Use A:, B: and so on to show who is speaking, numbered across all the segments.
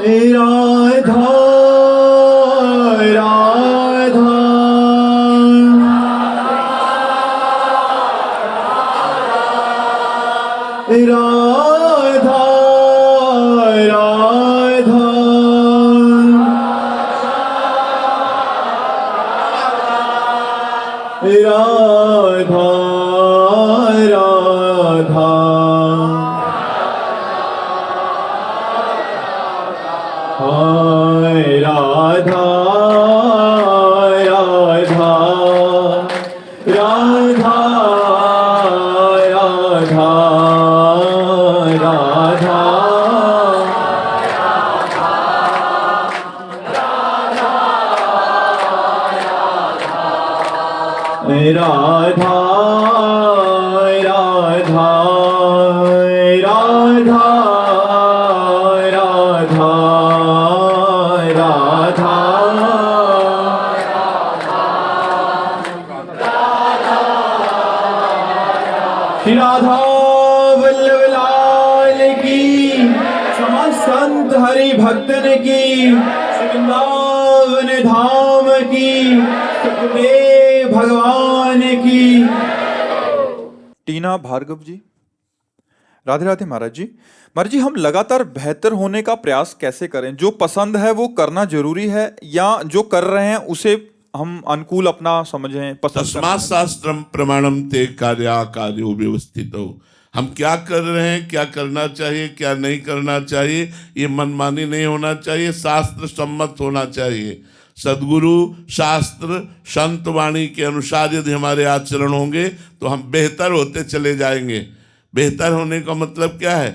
A: राधा राधा राधा राधा राधा राधा हाय राधा राधा राधा राधा राधा राधा राधा राधा राधा राधा श्री राधा वल्लभ लाल की, समस्त संत हरि भक्तन की, वृंदावन धाम की, सुखदेव भगवान की।
B: टीना भार्गव जी। राधे राधे महाराज जी। महाराज जी, हम लगातार बेहतर होने का प्रयास कैसे करें? जो पसंद है वो करना जरूरी है, या जो कर रहे हैं उसे हम अनुकूल अपना समझें, पसंद
C: तस्मात् शास्त्रम प्रमाणम ते कार्या कार्यो व्यवस्थितो। हम क्या कर रहे हैं, क्या करना चाहिए, क्या नहीं करना चाहिए, ये मनमानी नहीं होना चाहिए, शास्त्र सम्मत होना चाहिए। सदगुरु शास्त्र संत वाणी के अनुसार यदि हमारे आचरण होंगे तो हम बेहतर होते चले जाएंगे। बेहतर होने का मतलब क्या है?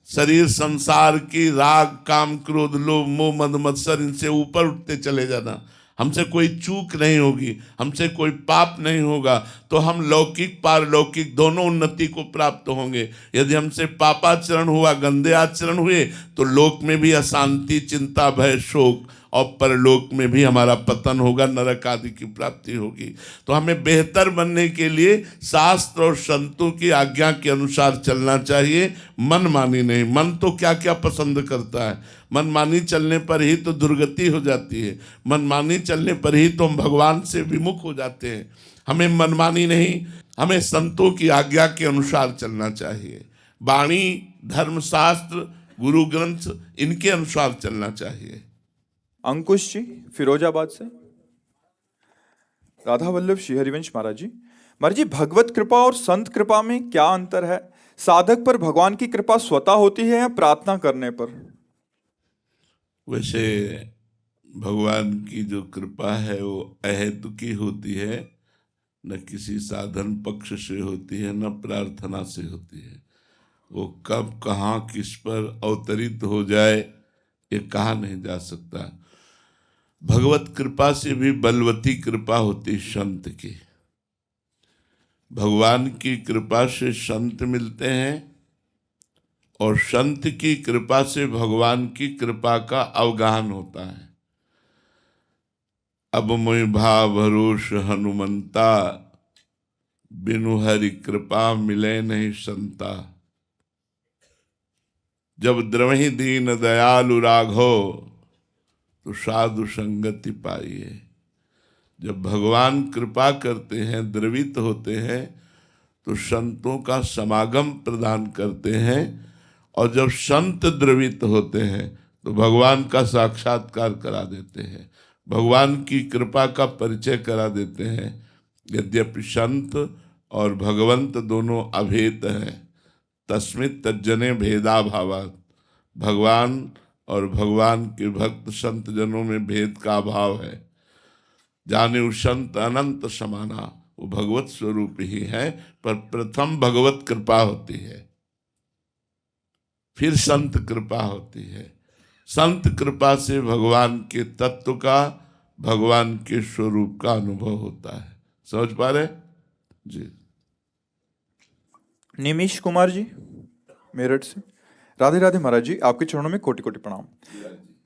C: शरीर संसार की राग काम क्रोध लोभ मोह मद मत्सर, इनसे ऊपर उठते चले जाना। हमसे कोई चूक नहीं होगी, हमसे कोई पाप नहीं होगा, तो हम लौकिक पारलौकिक दोनों उन्नति को प्राप्त होंगे। यदि हमसे पापाचरण हुआ, गंदे आचरण हुए, तो लोक में भी अशांति चिंता भय शोक, और परलोक में भी हमारा पतन होगा, नरक आदि की प्राप्ति होगी। तो हमें बेहतर बनने के लिए शास्त्र और संतों की आज्ञा के अनुसार चलना चाहिए, मनमानी नहीं। मन तो क्या क्या पसंद करता है, मनमानी चलने पर ही तो दुर्गति हो जाती है, मनमानी चलने पर ही तो हम भगवान से विमुख हो जाते हैं। हमें मनमानी नहीं, हमें संतों की आज्ञा के अनुसार चलना चाहिए। वाणी धर्मशास्त्र गुरु ग्रंथ इनके अनुसार चलना चाहिए।
B: अंकुश जी फिरोजाबाद से। राधा वल्लभ श्री हरिवंश महाराज जी। महाराज जी, भगवत कृपा और संत कृपा में क्या अंतर है? साधक पर भगवान की कृपा स्वतः होती है या प्रार्थना करने पर?
C: वैसे भगवान की जो कृपा है वो अहेतुकी होती है, न किसी साधन पक्ष से होती है, न प्रार्थना से होती है। वो कब कहाँ किस पर अवतरित हो जाए ये कहा नहीं जा सकता। भगवत कृपा से भी बलवती कृपा होती संत की। भगवान की कृपा से संत मिलते हैं और संत की कृपा से भगवान की कृपा का अवगाहन होता है। अब मोहि भाव भरोस हनुमंता, बिनु हरि कृपा मिले नहीं संता। जब द्रवहि दीन दयालु राघो, तो साधु संगति पाइए। जब भगवान कृपा करते हैं, द्रवित होते हैं, तो संतों का समागम प्रदान करते हैं, और जब संत द्रवित होते हैं तो भगवान का साक्षात्कार करा देते हैं, भगवान की कृपा का परिचय करा देते हैं। यद्यपि संत और भगवंत दोनों अभेद हैं, तस्मित् तज्जने भेदा भावात्। भगवान और भगवान के भक्त संत जनों में भेद का अभाव है। जाने संत अनंत समाना, वो भगवत स्वरूप ही है, पर प्रथम भगवत कृपा होती है, फिर संत कृपा होती है। संत कृपा से भगवान के तत्व का, भगवान के स्वरूप का अनुभव होता है। समझ पा रहे जी?
B: निमिष कुमार जी मेरठ से। राधे राधे महाराज जी, आपके चरणों में कोटि कोटि प्रणाम।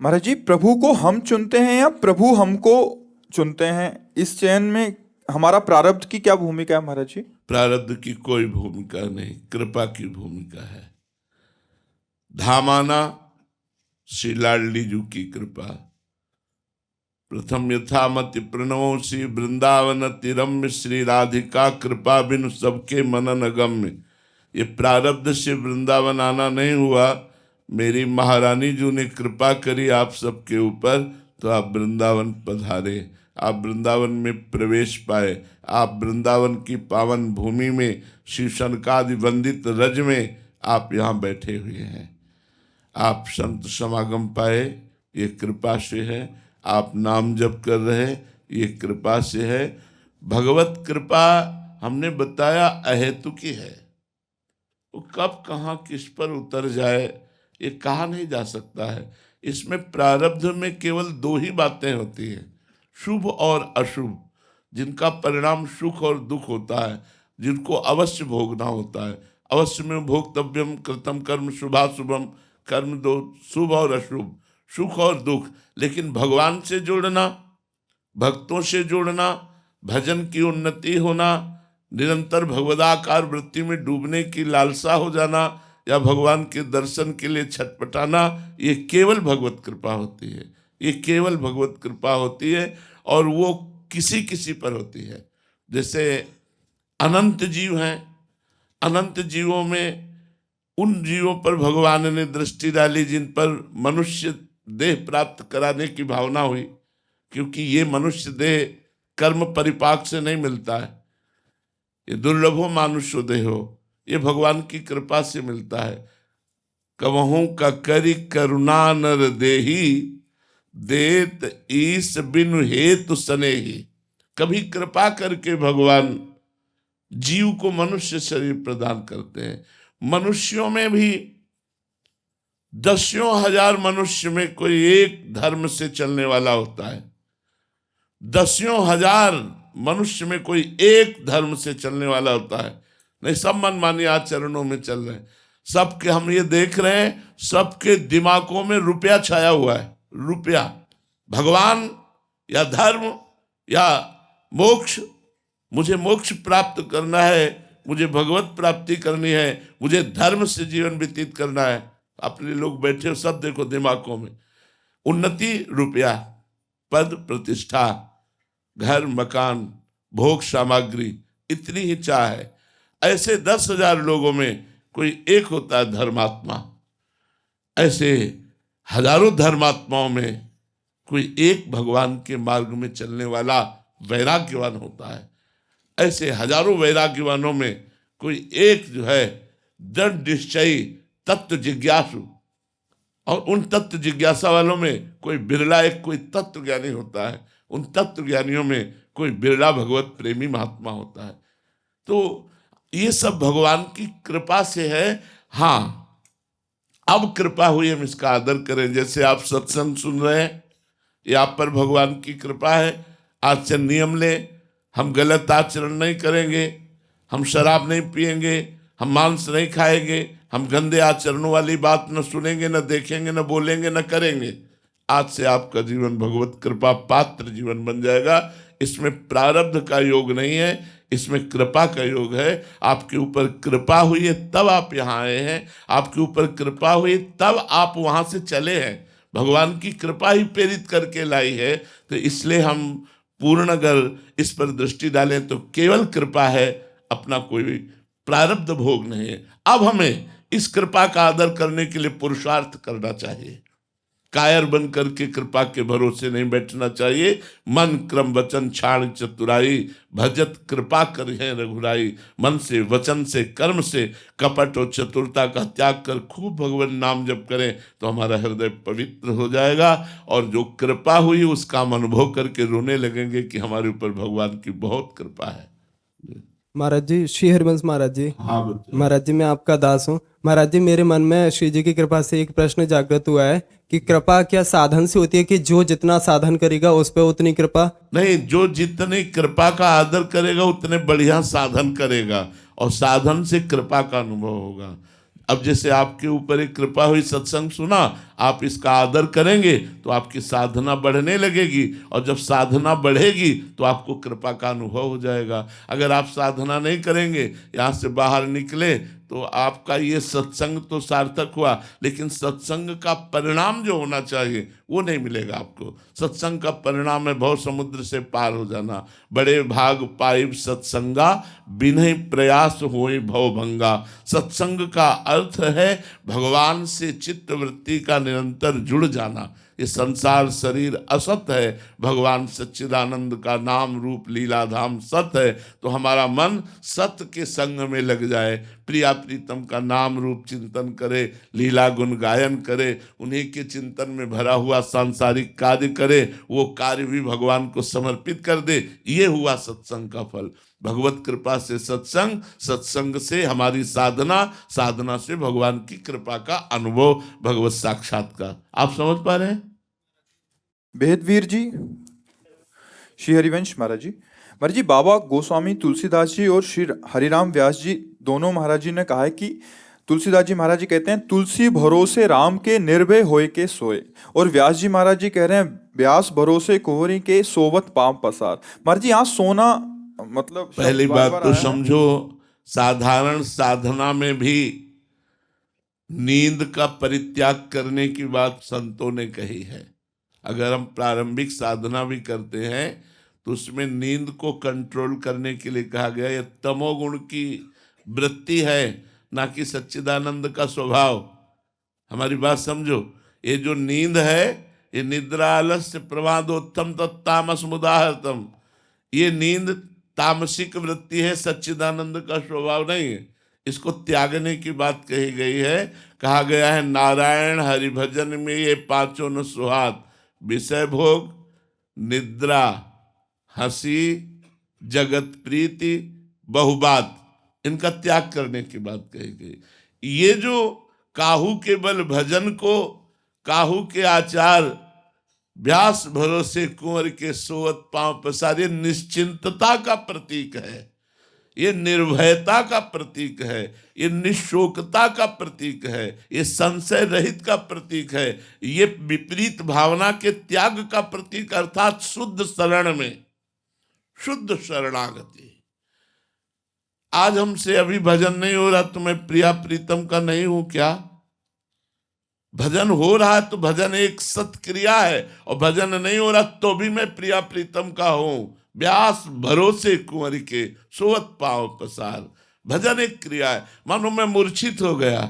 B: महाराज जी, प्रभु को हम चुनते हैं या प्रभु हमको चुनते हैं? इस चयन में हमारा प्रारब्ध की क्या भूमिका है महाराज जी?
C: प्रारब्ध की कोई भूमिका नहीं, कृपा की भूमिका है। धामाना श्री लाडली जी की कृपा। प्रथम यथामति प्रणवो श्री वृंदावन तिरम्य, श्री राधिका कृपा बिनु सबके मनन अगम्य। ये प्रारब्ध से वृंदावन आना नहीं हुआ, मेरी महारानी जी ने कृपा करी आप सबके ऊपर, तो आप वृंदावन पधारे, आप वृंदावन में प्रवेश पाए, आप वृंदावन की पावन भूमि में शिव शनकादि वंदित रज में आप यहाँ बैठे हुए हैं। आप संत समागम पाए, ये कृपा से है। आप नाम जप कर रहे, ये कृपा से है। भगवत कृपा हमने बताया अहेतुकी है, वो कब कहाँ किस पर उतर जाए ये कहा नहीं जा सकता है। इसमें प्रारब्ध में केवल दो ही बातें होती हैं, शुभ और अशुभ, जिनका परिणाम सुख और दुख होता है, जिनको अवश्य भोगना होता है। अवश्य में भोक्तव्यम कृतम कर्म शुभाशुभम, कर्म दो, शुभ और अशुभ, सुख और दुख। लेकिन भगवान से जुड़ना, भक्तों से जुड़ना, भजन की उन्नति होना, निरंतर भगवदाकार वृत्ति में डूबने की लालसा हो जाना, या भगवान के दर्शन के लिए छटपटाना, ये केवल भगवत कृपा होती है। ये केवल भगवत कृपा होती है, और वो किसी किसी पर होती है। जैसे अनंत जीव हैं, अनंत जीवों में उन जीवों पर भगवान ने दृष्टि डाली जिन पर मनुष्य देह प्राप्त कराने की भावना हुई, क्योंकि ये मनुष्य देह कर्म परिपाक से नहीं मिलता है, ये दुर्लभो मानुष्यो देहो, ये भगवान की कृपा से मिलता है। कवहूं का करी करुणा नर देही, देत ईस बिनु हेतु सनेही। कभी कृपा करके भगवान जीव को मनुष्य शरीर प्रदान करते हैं। मनुष्यों में भी दसियों हजार मनुष्य में कोई एक धर्म से चलने वाला होता है, दसियों हजार मनुष्य में कोई एक धर्म से चलने वाला होता है। नहीं, सब मनमानी आचरणों में चल रहे हैं। सबके हम ये देख रहे हैं, सबके दिमागों में रुपया छाया हुआ है। रुपया, भगवान या धर्म या मोक्ष, मुझे मोक्ष प्राप्त करना है, मुझे भगवत प्राप्ति करनी है, मुझे धर्म से जीवन व्यतीत करना है। अपने लोग बैठे हो, सब देखो दिमागों में उन्नति, रुपया, पद प्रतिष्ठा, घर मकान, भोग सामग्री, इतनी ही चाह है। ऐसे 10,000 लोगों में कोई एक होता है धर्मात्मा। ऐसे हजारों धर्मात्माओं में कोई एक भगवान के मार्ग में चलने वाला वैराग्यवान होता है। ऐसे हजारों वैराग्यवानों में कोई एक जो है दृढ़ निश्चयी तत्व जिज्ञासु, और उन तत्व जिज्ञासा वालों में कोई बिरला एक कोई तत्व ज्ञानी होता है। उन तत्व ज्ञानियों में कोई बिरला भगवत प्रेमी महात्मा होता है। तो ये सब भगवान की कृपा से है। हाँ, अब कृपा हुई, हम इसका आदर करें। जैसे आप सत्संग सुन रहे हैं, ये आप पर भगवान की कृपा है। आज से नियम ले, हम गलत आचरण नहीं करेंगे, हम शराब नहीं पिएंगे, हम मांस नहीं खाएंगे, हम गंदे आचरणों वाली बात न सुनेंगे, न देखेंगे, न बोलेंगे, न करेंगे। आज से आपका जीवन भगवत कृपा पात्र जीवन बन जाएगा। इसमें प्रारब्ध का योग नहीं है, इसमें कृपा का योग है। आपके ऊपर कृपा हुई है तब आप यहाँ आए हैं, आपके ऊपर कृपा हुई तब आप वहाँ से चले हैं। भगवान की कृपा ही प्रेरित करके लाई है। तो इसलिए हम पूर्ण अगर इस पर दृष्टि डालें तो केवल कृपा है, अपना कोई प्रारब्ध भोग नहीं है। अब हमें इस कृपा का आदर करने के लिए पुरुषार्थ करना चाहिए। कायर बन करके कृपा के भरोसे नहीं बैठना चाहिए। मन क्रम वचन छाण चतुराई, भजत कृपा करें रघुराई। मन से, वचन से, कर्म से कपट और चतुरता का त्याग कर खूब भगवान नाम जप करें तो हमारा हृदय पवित्र हो जाएगा, और जो कृपा हुई उसका हम अनुभव करके रोने लगेंगे कि हमारे ऊपर भगवान की बहुत कृपा है।
D: महाराज जी, श्री हरिवंश महाराज जी।
C: हाँ बच्चे।
D: महाराज जी, मैं आपका दास हूँ। महाराज जी, मेरे मन में श्री जी की कृपा से एक प्रश्न जागृत हुआ है कि कृपा क्या साधन से होती है, कि जो जितना साधन करेगा उस पर उतनी कृपा?
C: नहीं, जो जितनी कृपा का आदर करेगा उतने बढ़िया साधन करेगा, और साधन से कृपा का अनुभव होगा। अब जैसे आपके ऊपर एक कृपा हुई, सत्संग सुना, आप इसका आदर करेंगे तो आपकी साधना बढ़ने लगेगी, और जब साधना बढ़ेगी तो आपको कृपा का अनुभव हो जाएगा। अगर आप साधना नहीं करेंगे, यहाँ से बाहर निकले तो आपका ये सत्संग तो सार्थक हुआ, लेकिन सत्संग का परिणाम जो होना चाहिए वो नहीं मिलेगा आपको। सत्संग का परिणाम है भव समुद्र से पार हो जाना। बड़े भाग पाइब सत्संगा, बिन्हीं प्रयास होए भव भंगा। सत्संग का अर्थ है भगवान से चित्त वृत्ति का निरंतर जुड़ जाना। ये संसार शरीर असत है, भगवान सच्चिदानंद का नाम रूप लीला धाम सत है। तो हमारा मन सत्य के संग में लग जाए, प्रिया प्रीतम का नाम रूप चिंतन करे, लीला गुण गायन करे, उन्हीं के चिंतन में भरा हुआ सांसारिक कार्य करे, वो कार्य भी भगवान को समर्पित कर दे। ये हुआ सत्संग का फल। भगवत कृपा से सत्संग, सत्संग से हमारी साधना, साधना से भगवान की कृपा का अनुभव, भगवत साक्षात्कार। आप समझ पा रहे हैं?
B: बेहदवीर जी, श्री हरिवंश महाराज जी, बाबा गोस्वामी तुलसीदास जी और श्री हरिराम व्यास जी दोनों महाराज जी ने कहा है कि तुलसीदास जी महाराज जी कहते हैं तुलसी भरोसे राम के निर्भय होए के सोए, और व्यास जी महाराज जी कह रहे हैं व्यास भरोसे कुंवरी के सोवत पांव पसार। महाराज जी यहाँ सोना मतलब
C: पहली
B: शब्द
C: बात
B: बार-बार
C: तो
B: आया है।
C: समझो, साधारण साधना में भी नींद का परित्याग करने की बात संतों ने कही है। अगर हम प्रारंभिक साधना भी करते हैं तो उसमें नींद को कंट्रोल करने के लिए कहा गया। यह तमोगुण की वृत्ति है, ना कि सच्चिदानंद का स्वभाव। हमारी बात समझो, ये जो नींद है ये निद्रा आलस्य प्रमादोत्तम तत्तामस मुदाहरतम, ये नींद तामसिक वृत्ति है, सच्चिदानंद का स्वभाव नहीं है। इसको त्यागने की बात कही गई है। कहा गया है नारायण हरिभजन में ये पांचों न सुहात, विषय भोग, निद्रा, हंसी, जगत प्रीति, बहुबात, इनका त्याग करने की बात कही गई। ये जो काहू के बल भजन को, काहू के आचार, व्यास भरोसे कुंवर के सोवत पांव पसार, ये निश्चिंतता का प्रतीक है, ये निर्भयता का प्रतीक है, ये निशोकता का प्रतीक है, ये संशय रहित का प्रतीक है, ये विपरीत भावना के त्याग का प्रतीक, अर्थात शुद्ध शरण में, शुद्ध शरणागति। आज हमसे अभी भजन नहीं हो रहा तो मैं प्रिया प्रीतम का नहीं हूं क्या? भजन हो रहा है तो भजन एक सत्क्रिया है, और भजन नहीं हो रहा तो भी मैं प्रिया प्रीतम का हूं। व्यास भरोसे कुंवर के सोवत पांव पसार, भजन एक क्रिया है। मानो मैं मूर्छित हो गया,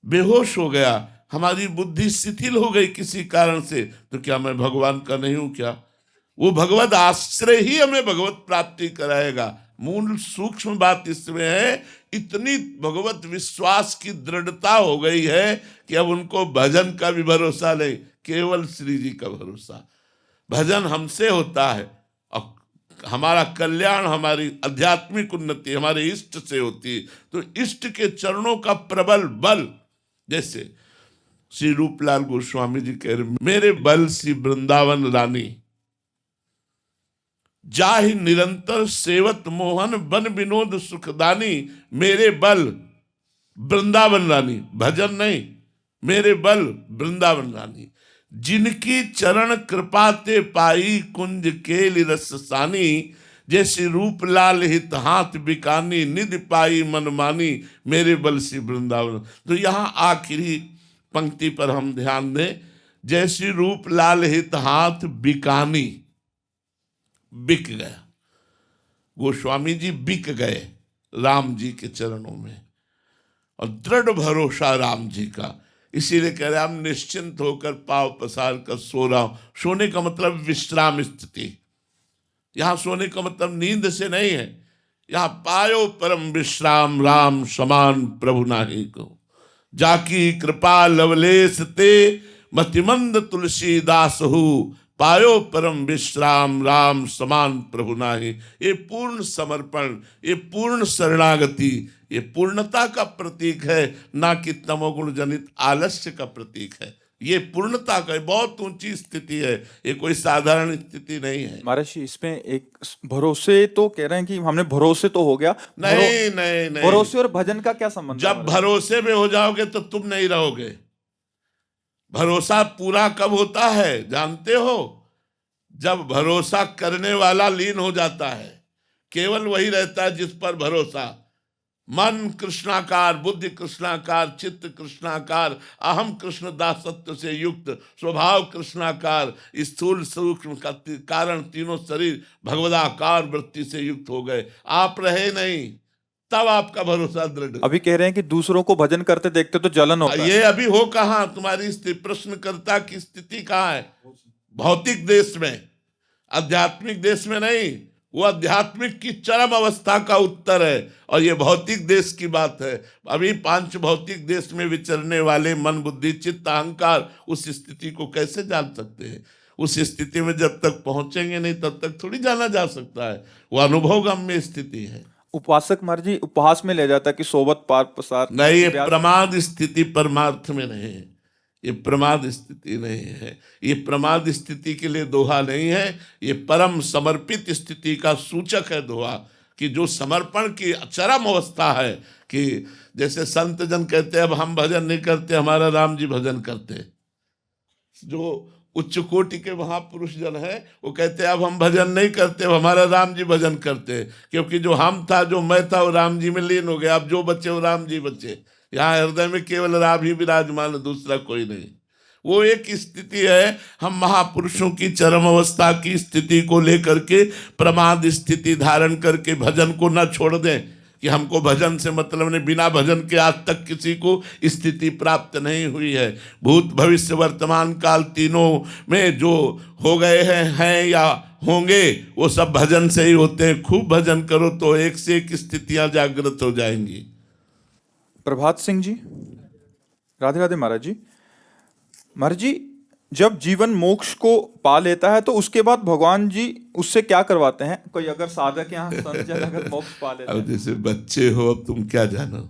C: बेहोश हो गया, हमारी बुद्धि शिथिल हो गई किसी कारण से, तो क्या मैं भगवान का नहीं हूं क्या? वो भगवत आश्रय ही हमें भगवत प्राप्ति कराएगा। मूल सूक्ष्म बात इसमें है, इतनी भगवत विश्वास की दृढ़ता हो गई है कि अब उनको भजन का भी भरोसा नहीं, केवल श्री जी का भरोसा। भजन हमसे होता है और हमारा कल्याण, हमारी आध्यात्मिक उन्नति हमारे इष्ट से होती है। तो इष्ट के चरणों का प्रबल बल, जैसे श्री रूपलाल गोस्वामी जी कह रहे, मेरे बल सी वृंदावन रानी, जाहि निरंतर सेवत मोहन बन विनोद सुखदानी। मेरे बल वृंदावन रानी, भजन नहीं, मेरे बल वृंदावन रानी, जिनकी चरण कृपा ते पाई कुंज केल रससानी। जैसे रूपलाल हित हाथ बिकानी, निधि पाई मन मानी, मेरे बल सी वृंदावन। तो यहाँ आखिरी पंक्ति पर हम ध्यान दें, जैसे रूपलाल हित हाथ बिकानी, बिक गया, गोस्वामी जी बिक गए राम जी के चरणों में, और दृढ़ भरोसा राम जी का। इसीलिए कह रहे हम निश्चिंत होकर पाव पसार कर सो रहा हूं। सोने का मतलब विश्राम स्थिति, यहां सोने का मतलब नींद से नहीं है। यहां पायो परम विश्राम राम समान प्रभु नाही को, जाकी कृपा लवलेस ते मतिमंद तुलसीदास हूँ। पायो परम विश्राम राम समान प्रभु नाही। ये पूर्ण समर्पण, ये पूर्ण शरणागति, ये पूर्णता का प्रतीक है, ना कि तमोगुण जनित आलस्य का प्रतीक है। ये पूर्णता का बहुत ऊंची स्थिति है, ये कोई साधारण स्थिति नहीं है।
B: महाराज जी इसमें एक भरोसे तो कह रहे हैं कि हमने भरोसे तो हो गया,
C: नहीं नहीं नहीं,
B: भरोसे और भजन का क्या संबंध?
C: जब भरोसे में हो जाओगे तो तुम नहीं रहोगे। भरोसा पूरा कब होता है जानते हो? जब भरोसा करने वाला लीन हो जाता है। केवल वही रहता है जिस पर भरोसा, मन कृष्णाकार, बुद्धि कृष्णाकार, चित्त कृष्णाकार, अहम कृष्ण दासत्व से युक्त, स्वभाव कृष्णाकार, स्थूल सूक्ष्म का कारण तीनों शरीर भगवदाकार वृत्ति से युक्त हो गए, आप रहे नहीं, तब आपका भरोसा दृढ़।
B: अभी कह रहे हैं कि दूसरों को भजन करते देखते तो जलन होता है।
C: ये अभी हो कहाँ, तुम्हारी प्रश्नकर्ता की स्थिति कहाँ है? भौतिक देश में, आध्यात्मिक देश में नहीं। वो आध्यात्मिक की चरम अवस्था का उत्तर है और ये भौतिक देश की बात है। अभी पांच भौतिक देश में विचरने वाले मन, बुद्धि, चित्त, अहंकार उस स्थिति को कैसे जान सकते हैं? उस स्थिति में जब तक पहुंचेंगे नहीं तब तक थोड़ी जाना जा सकता है। वो अनुभवगम्य स्थिति है।
B: उपासक महाराज जी उपहास में ले जाता कि सोबत पार पसार
C: नहीं, ये प्रमाद स्थिति परमार्थ में नहीं है, ये प्रमाद स्थिति नहीं है। ये प्रमाद स्थिति के लिए दोहा नहीं है, ये परम समर्पित स्थिति का सूचक है दोहा, कि जो समर्पण की चरम अवस्था है। कि जैसे संत जन कहते हैं अब हम भजन नहीं करते, हमारा राम जी भजन करते। जो उच्च कोटि के महापुरुष जन है वो कहते हैं अब हम भजन नहीं करते, अब हमारा राम जी भजन करते। क्योंकि जो हम था, जो मैं था, वो राम जी में लीन हो गया। अब जो बचे वो राम जी बचे। यहाँ हृदय में केवल राम ही विराजमान, दूसरा कोई नहीं। वो एक स्थिति है। हम महापुरुषों की चरम अवस्था की स्थिति को लेकर के प्रमाद स्थिति धारण करके भजन को न छोड़ दें कि हमको भजन से मतलब नहीं। बिना भजन के आज तक किसी को स्थिति प्राप्त नहीं हुई है। भूत, भविष्य, वर्तमान काल तीनों में जो हो गए हैं या होंगे, वो सब भजन से ही होते हैं। खूब भजन करो तो एक से एक स्थितियां जागृत हो जाएंगी।
B: प्रभात सिंह जी, राधे राधे महाराज जी। महाराज जी, जब जीवन मोक्ष को पा लेता है तो उसके बाद भगवान जी उससे क्या करवाते हैं? कोई अगर साधक यहाँ संत जन अगर मोक्ष पा लेता है।
C: अब जैसे बच्चे हो, अब तुम क्या जानो?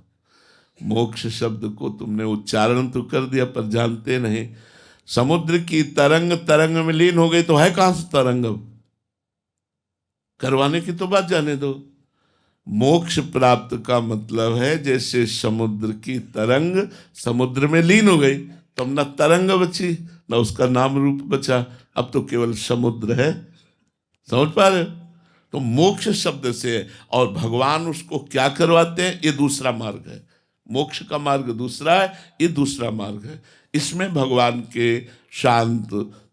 C: मोक्ष शब्द को तुमने उच्चारण तो कर दिया पर जानते नहीं। समुद्र की तरंग तरंग में लीन हो गई तो है कहां से तरंग? अब करवाने की तो बात जाने दो। मोक्ष प्राप्त का मतलब है जैसे समुद्र की तरंग समुद्र में लीन हो गई, तो न तरंग बची न उसका नाम रूप बचा, अब तो केवल समुद्र है। समझ पा रहे हो? तो मोक्ष शब्द से, और भगवान उसको क्या करवाते हैं, ये दूसरा मार्ग है। मोक्ष का मार्ग दूसरा है, ये दूसरा मार्ग है। इसमें भगवान के शांत,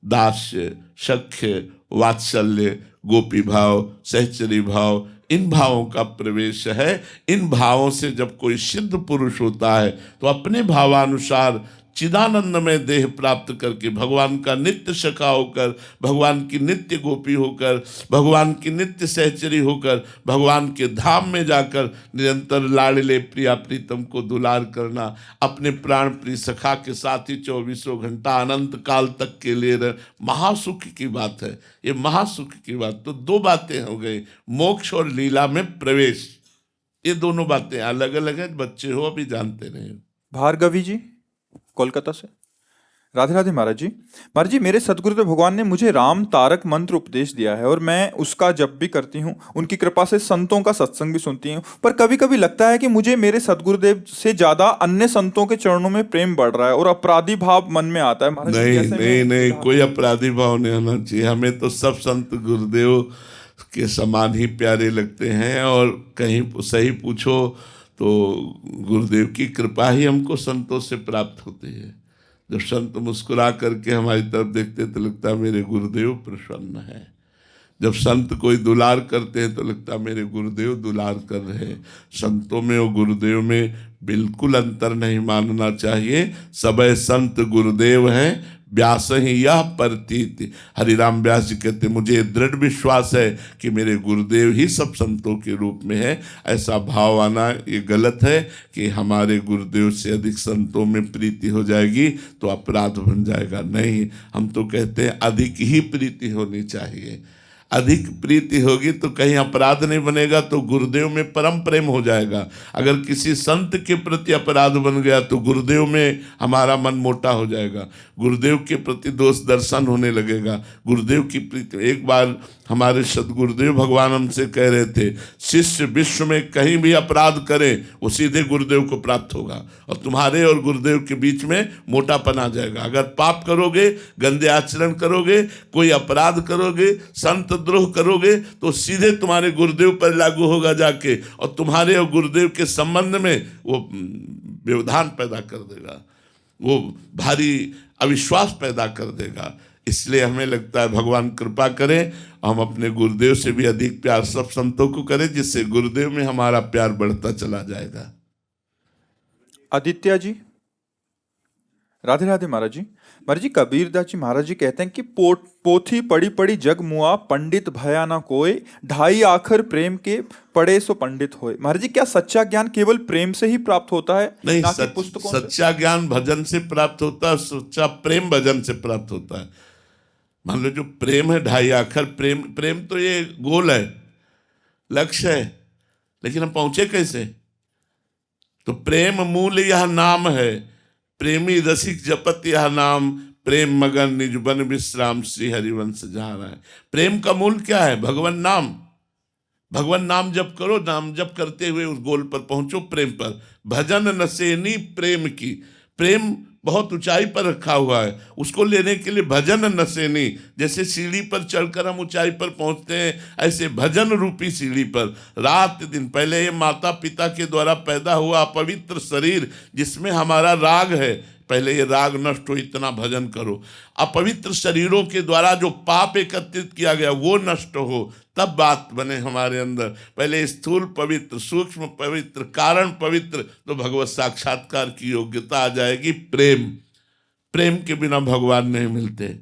C: दास्य, सख्य, वात्सल्य, गोपी भाव, सहचरी भाव, इन भावों का प्रवेश है। इन भावों से जब कोई सिद्ध पुरुष होता है तो अपने भावानुसार चिदानंद में देह प्राप्त करके भगवान का नित्य सखा होकर, भगवान की नित्य गोपी होकर, भगवान की नित्य सहचरी होकर, भगवान के धाम में जाकर निरंतर लाडले प्रिया प्रीतम को दुलार करना, अपने प्राण प्रिय सखा के साथ ही 24 घंटा अनंत काल तक के लिए महासुख की बात है। ये महासुख की बात, तो दो बातें हो गई, मोक्ष और लीला में प्रवेश। ये दोनों बातें अलग अलग है। बच्चे हो अभी जानते नहीं।
B: भार्गवी जी कोलकाता से, राधे राधे महाराज जी। महाराज जी, मेरे सदगुरुदेव भगवान ने मुझे राम तारक मंत्र उपदेश दिया है और मैं उसका जप भी करती हूँ। उनकी कृपा से संतों का सत्संग भी सुनती हूँ, पर कभी कभी लगता है कि मुझे मेरे सदगुरुदेव से ज्यादा अन्य संतों के चरणों में प्रेम बढ़ रहा है और अपराधी भाव मन में आता है। महाराज जी,
C: नहीं
B: कैसे
C: नहीं
B: मैं
C: नहीं, कोई अपराधी भाव नहीं होना चाहिए। हमें तो सब संत गुरुदेव के समान ही प्यारे लगते हैं। और कहीं सही पूछो तो गुरुदेव की कृपा ही हमको संतों से प्राप्त होती है। जब संत मुस्कुरा करके हमारी तरफ देखते तो लगता है मेरे गुरुदेव प्रसन्न है। जब संत कोई दुलार करते हैं तो लगता है मेरे गुरुदेव दुलार कर रहे हैं। संतों में और गुरुदेव में बिल्कुल अंतर नहीं मानना चाहिए। सबे संत गुरुदेव हैं, व्यास ही यह प्रतीत। हरिराम व्यास जी कहते मुझे दृढ़ विश्वास है कि मेरे गुरुदेव ही सब संतों के रूप में है। ऐसा भाव आना ये गलत है कि हमारे गुरुदेव से अधिक संतों में प्रीति हो जाएगी तो अपराध बन जाएगा। नहीं, हम तो कहते हैं अधिक ही प्रीति होनी चाहिए। अधिक प्रीति होगी तो कहीं अपराध नहीं बनेगा, तो गुरुदेव में परम प्रेम हो जाएगा। अगर किसी संत के प्रति अपराध बन गया तो गुरुदेव में हमारा मन मोटा हो जाएगा, गुरुदेव के प्रति दोष दर्शन होने लगेगा। गुरुदेव की प्रीति, एक बार हमारे सदगुरुदेव भगवान हमसे कह रहे थे, शिष्य विश्व में कहीं भी अपराध करे वो सीधे गुरुदेव को प्राप्त होगा और तुम्हारे और गुरुदेव के बीच में मोटापन आ जाएगा। अगर पाप करोगे, गंदे आचरण करोगे, कोई अपराध करोगे, संत मित्रद्रोह करोगे तो सीधे तुम्हारे गुरुदेव पर लागू होगा जाके, और तुम्हारे और गुरुदेव के संबंध में वो व्यवधान पैदा कर देगा, वो भारी अविश्वास पैदा कर देगा। इसलिए हमें लगता है भगवान कृपा करें, हम अपने गुरुदेव से भी अधिक प्यार सब संतों को करें, जिससे गुरुदेव में हमारा प्यार बढ़ता चला जाएगा।
B: आदित्य जी, राधे राधे महाराज जी। महाराज जी, कबीरदास जी महाराज जी कहते हैं कि पोथी पड़ी पड़ी जग मुआ, पंडित भया ना कोय, ढाई आखर प्रेम के पढ़े सो पंडित होए। महाराज जी, क्या सच्चा ज्ञान केवल प्रेम से ही प्राप्त होता है?
C: नहीं,
B: ना कि पुस्तकों से?
C: सच्चा ज्ञान भजन से प्राप्त होता है, सच्चा प्रेम भजन से प्राप्त होता है। मान लो जो प्रेम है, ढाई आखर प्रेम, प्रेम तो ये गोल है, लक्ष्य है, लेकिन हम पहुंचे कैसे? तो प्रेम मूल यह नाम है, प्रेमी रसिक जपत यह नाम, प्रेम मगन निज बन विश्राम, श्री हरिवंश जहाँ है। प्रेम का मूल क्या है? भगवान नाम। भगवान नाम जप करो, नाम जप करते हुए उस गोल पर पहुंचो, प्रेम पर। भजन नसेनी प्रेम की, प्रेम बहुत ऊंचाई पर रखा हुआ है, उसको लेने के लिए भजन नसेनी, जैसे सीढ़ी पर चढ़कर हम ऊंचाई पर पहुंचते हैं, ऐसे भजन रूपी सीढ़ी पर रात दिन। पहले ये माता पिता के द्वारा पैदा हुआ अपवित्र शरीर जिसमें हमारा राग है, पहले ये राग नष्ट हो, इतना भजन करो। अपवित्र शरीरों के द्वारा जो पाप एकत्रित किया गया वो नष्ट हो, तब बात बने हमारे अंदर। पहले स्थूल पवित्र, सूक्ष्म पवित्र, कारण पवित्र, तो भगवत साक्षात्कार की योग्यता आ जाएगी। प्रेम, प्रेम के बिना भगवान नहीं मिलते,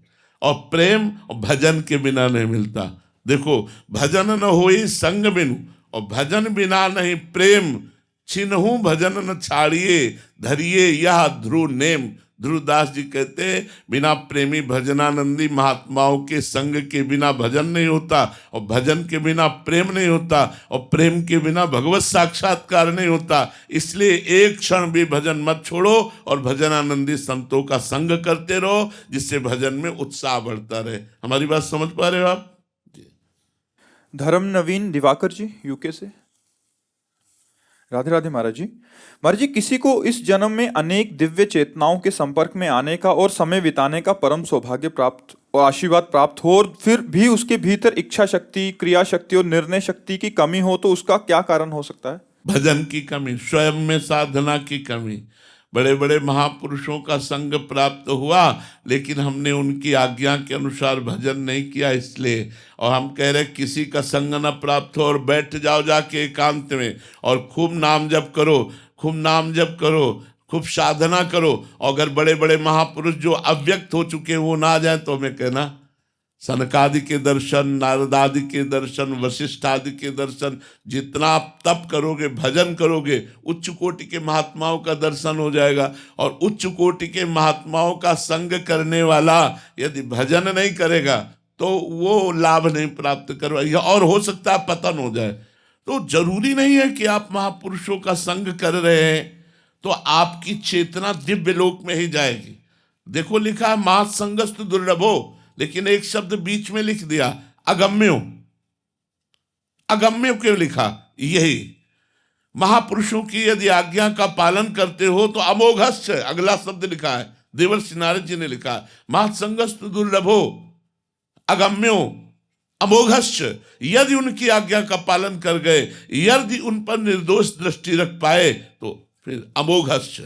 C: और प्रेम और भजन के बिना नहीं मिलता। देखो, भजन न होई संग बिनु, और भजन बिना नहीं प्रेम, छिन्हू भजन न छाड़िए, धरिए यह ध्रुव नेम। ध्रुवदास जी कहते हैं, बिना प्रेमी भजनानंदी महात्माओं के संग के बिना भजन नहीं होता, और भजन के बिना प्रेम नहीं होता, और प्रेम के बिना भगवत साक्षात्कार नहीं होता। इसलिए एक क्षण भी भजन मत छोड़ो, और भजनानंदी संतों का संग करते रहो, जिससे भजन में उत्साह बढ़ता रहे। हमारी बात समझ पा रहे हो आप?
B: धर्म नवीन दिवाकर जी, यूके से। राधे राधे महाराज जी। महाराज जी, किसी को इस जन्म में अनेक दिव्य चेतनाओं के संपर्क में आने का और समय बिताने का परम सौभाग्य प्राप्त और आशीर्वाद प्राप्त हो, और फिर भी उसके भीतर इच्छा शक्ति, क्रिया शक्ति और निर्णय शक्ति की कमी हो, तो उसका क्या कारण हो सकता है?
C: भजन की कमी, स्वयं में साधना की कमी। बड़े बड़े महापुरुषों का संग प्राप्त हुआ, लेकिन हमने उनकी आज्ञा के अनुसार भजन नहीं किया, इसलिए। और हम कह रहे किसी का संग न प्राप्त हो, और बैठ जाओ जाके एकांत में, और खूब नाम जप करो, खूब नाम जप करो, खूब साधना करो। और अगर बड़े बड़े महापुरुष जो अव्यक्त हो चुके वो ना आ जाए, तो हमें कहना सनकादि के दर्शन, नारदादि के दर्शन, वशिष्ठ आदि के दर्शन, जितना आप तप करोगे, भजन करोगे, उच्च कोटि के महात्माओं का दर्शन हो जाएगा। और उच्च कोटि के महात्माओं का संग करने वाला यदि भजन नहीं करेगा तो वो लाभ नहीं प्राप्त करवाएगा, और हो सकता है पतन हो जाए। तो जरूरी नहीं है कि आप महापुरुषों का संग कर रहे हैं तो आपकी चेतना दिव्य लोक में ही जाएगी। देखो, लिखा है मात संगस्त दुर्लभो, लेकिन एक शब्द बीच में लिख दिया, अगम्यो। अगम्यो क्यों लिखा? यही महापुरुषों की यदि आज्ञा का पालन करते हो तो अमोघश्च, अगला शब्द लिखा है, देवर्षि नारद जी ने लिखा है, महत्संगस्त दुर्लभो अगम्यो अमोघश्च। यदि उनकी आज्ञा का पालन कर गए, यदि उन पर निर्दोष दृष्टि रख पाए, तो फिर अमोघश्च।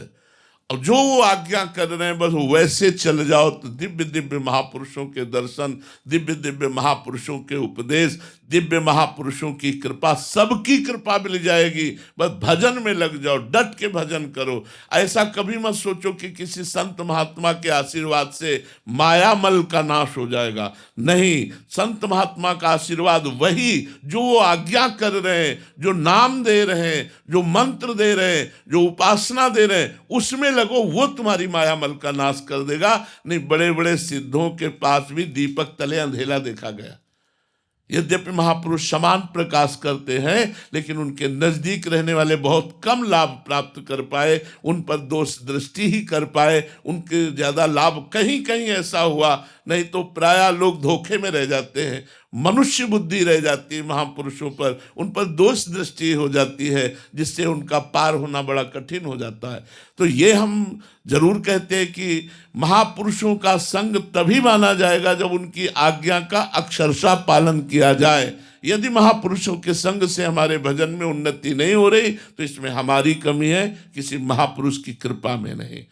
C: और जो वो आज्ञा कर रहे हैं बस वैसे चल जाओ, तो दिव्य दिव्य महापुरुषों के दर्शन, दिव्य दिव्य महापुरुषों के उपदेश, दिव्य महापुरुषों की कृपा, सबकी कृपा मिल जाएगी। बस भजन में लग जाओ, डट के भजन करो। ऐसा कभी मत सोचो कि किसी संत महात्मा के आशीर्वाद से मायामल का नाश हो जाएगा। नहीं, संत महात्मा का आशीर्वाद वही जो वो आज्ञा कर रहे हैं, जो नाम दे रहे हैं, जो मंत्र दे रहे हैं, जो उपासना दे रहे हैं, उसमें लगो, वो तुम्हारी मायामल का नाश कर देगा। नहीं, बड़े बड़े सिद्धों के पास भी दीपक तले अंधेला देखा गया। यद्यपि महापुरुष समान प्रकाश करते हैं, लेकिन उनके नजदीक रहने वाले बहुत कम लाभ प्राप्त कर पाए, उन पर दोष दृष्टि ही कर पाए। उनके ज्यादा लाभ कहीं कहीं ऐसा हुआ नहीं तो प्रायः लोग धोखे में रह जाते हैं, मनुष्य बुद्धि रह जाती है महापुरुषों पर, उन पर दोष दृष्टि हो जाती है, जिससे उनका पार होना बड़ा कठिन हो जाता है। तो ये हम जरूर कहते हैं कि महापुरुषों का संग तभी माना जाएगा जब उनकी आज्ञा का अक्षरशः पालन किया जाए। यदि महापुरुषों के संग से हमारे भजन में उन्नति नहीं हो रही तो इसमें हमारी कमी है, किसी महापुरुष की कृपा में नहीं।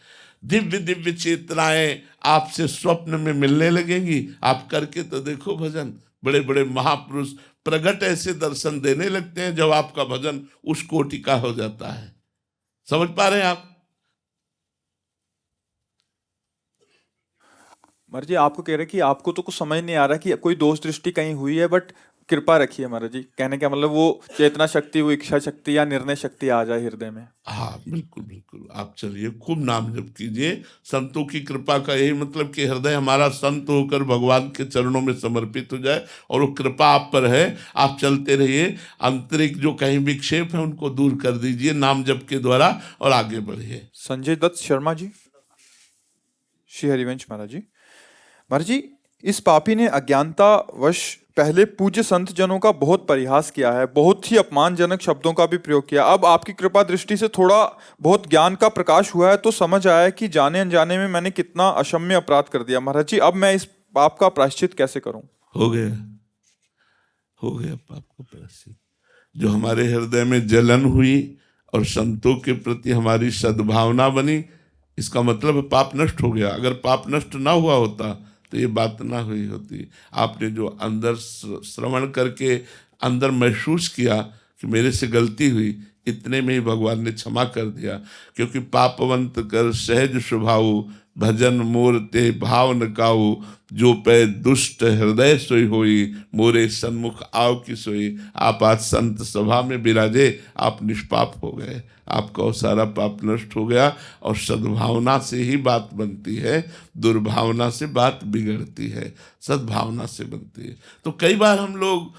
C: दिव्य दिव्य चेतनाएं आपसे स्वप्न में मिलने लगेंगी, आप करके तो देखो भजन। बड़े बड़े महापुरुष प्रगट ऐसे दर्शन देने लगते हैं जब आपका भजन उस कोटि का हो जाता है। समझ पा रहे हैं आप?
B: महाराज जी आपको कह रहे हैं कि आपको तो कुछ समझ नहीं आ रहा कि कोई दोष दृष्टि कहीं हुई है, बट कृपा रखिए महाराज जी। कहने का मतलब वो चेतना शक्ति, वो इच्छा शक्ति या निर्णय शक्ति आ जाए हृदय में।
C: हाँ बिल्कुल बिल्कुल, आप चलिए खूब नाम जप कीजिए। संतों की कृपा का यही मतलब कि हृदय हमारा संत होकर भगवान के चरणों में समर्पित हो जाए और वो कृपा आप पर है। आप चलते रहिए, आंतरिक जो कहीं विक्षेप है उनको दूर कर दीजिए नाम जप के द्वारा और आगे बढ़िए।
B: संजय दत्त शर्मा जी, श्री हरिवंश महाराज जी। महाराज जी, इस पापी ने अज्ञानतावश पहले पूज्य संत जनों का बहुत परिहास किया है, बहुत ही अपमानजनक शब्दों का भी प्रयोग किया। अब आपकी कृपा दृष्टि से थोड़ा बहुत ज्ञान का प्रकाश हुआ है तो समझ आया कि जाने अनजाने में मैंने कितना अक्षम्य अपराध कर दिया। महाराज जी, अब मैं इस पाप का प्रायश्चित कैसे करूं?
C: हो गया पाप का प्रायश्चित। जो हमारे हृदय में जलन हुई और संतों के प्रति हमारी सद्भावना बनी, इसका मतलब पाप नष्ट हो गया। अगर पाप नष्ट ना हुआ होता तो ये बात ना हुई होती। आपने जो अंदर श्रवण करके अंदर महसूस किया कि मेरे से गलती हुई, इतने में ही भगवान ने क्षमा कर दिया। क्योंकि पापवंत कर सहज स्वभाव, भजन मोर ते भाव न काऊ, जो पै दुष्ट हृदय सोई होई, मोरे सन्मुख आव की सोई। आप आज संत सभा में विराजे, आप निष्पाप हो गए, आपका वो सारा पाप नष्ट हो गया। और सद्भावना से ही बात बनती है, दुर्भावना से बात बिगड़ती है, सद्भावना से बनती है। तो कई बार हम लोग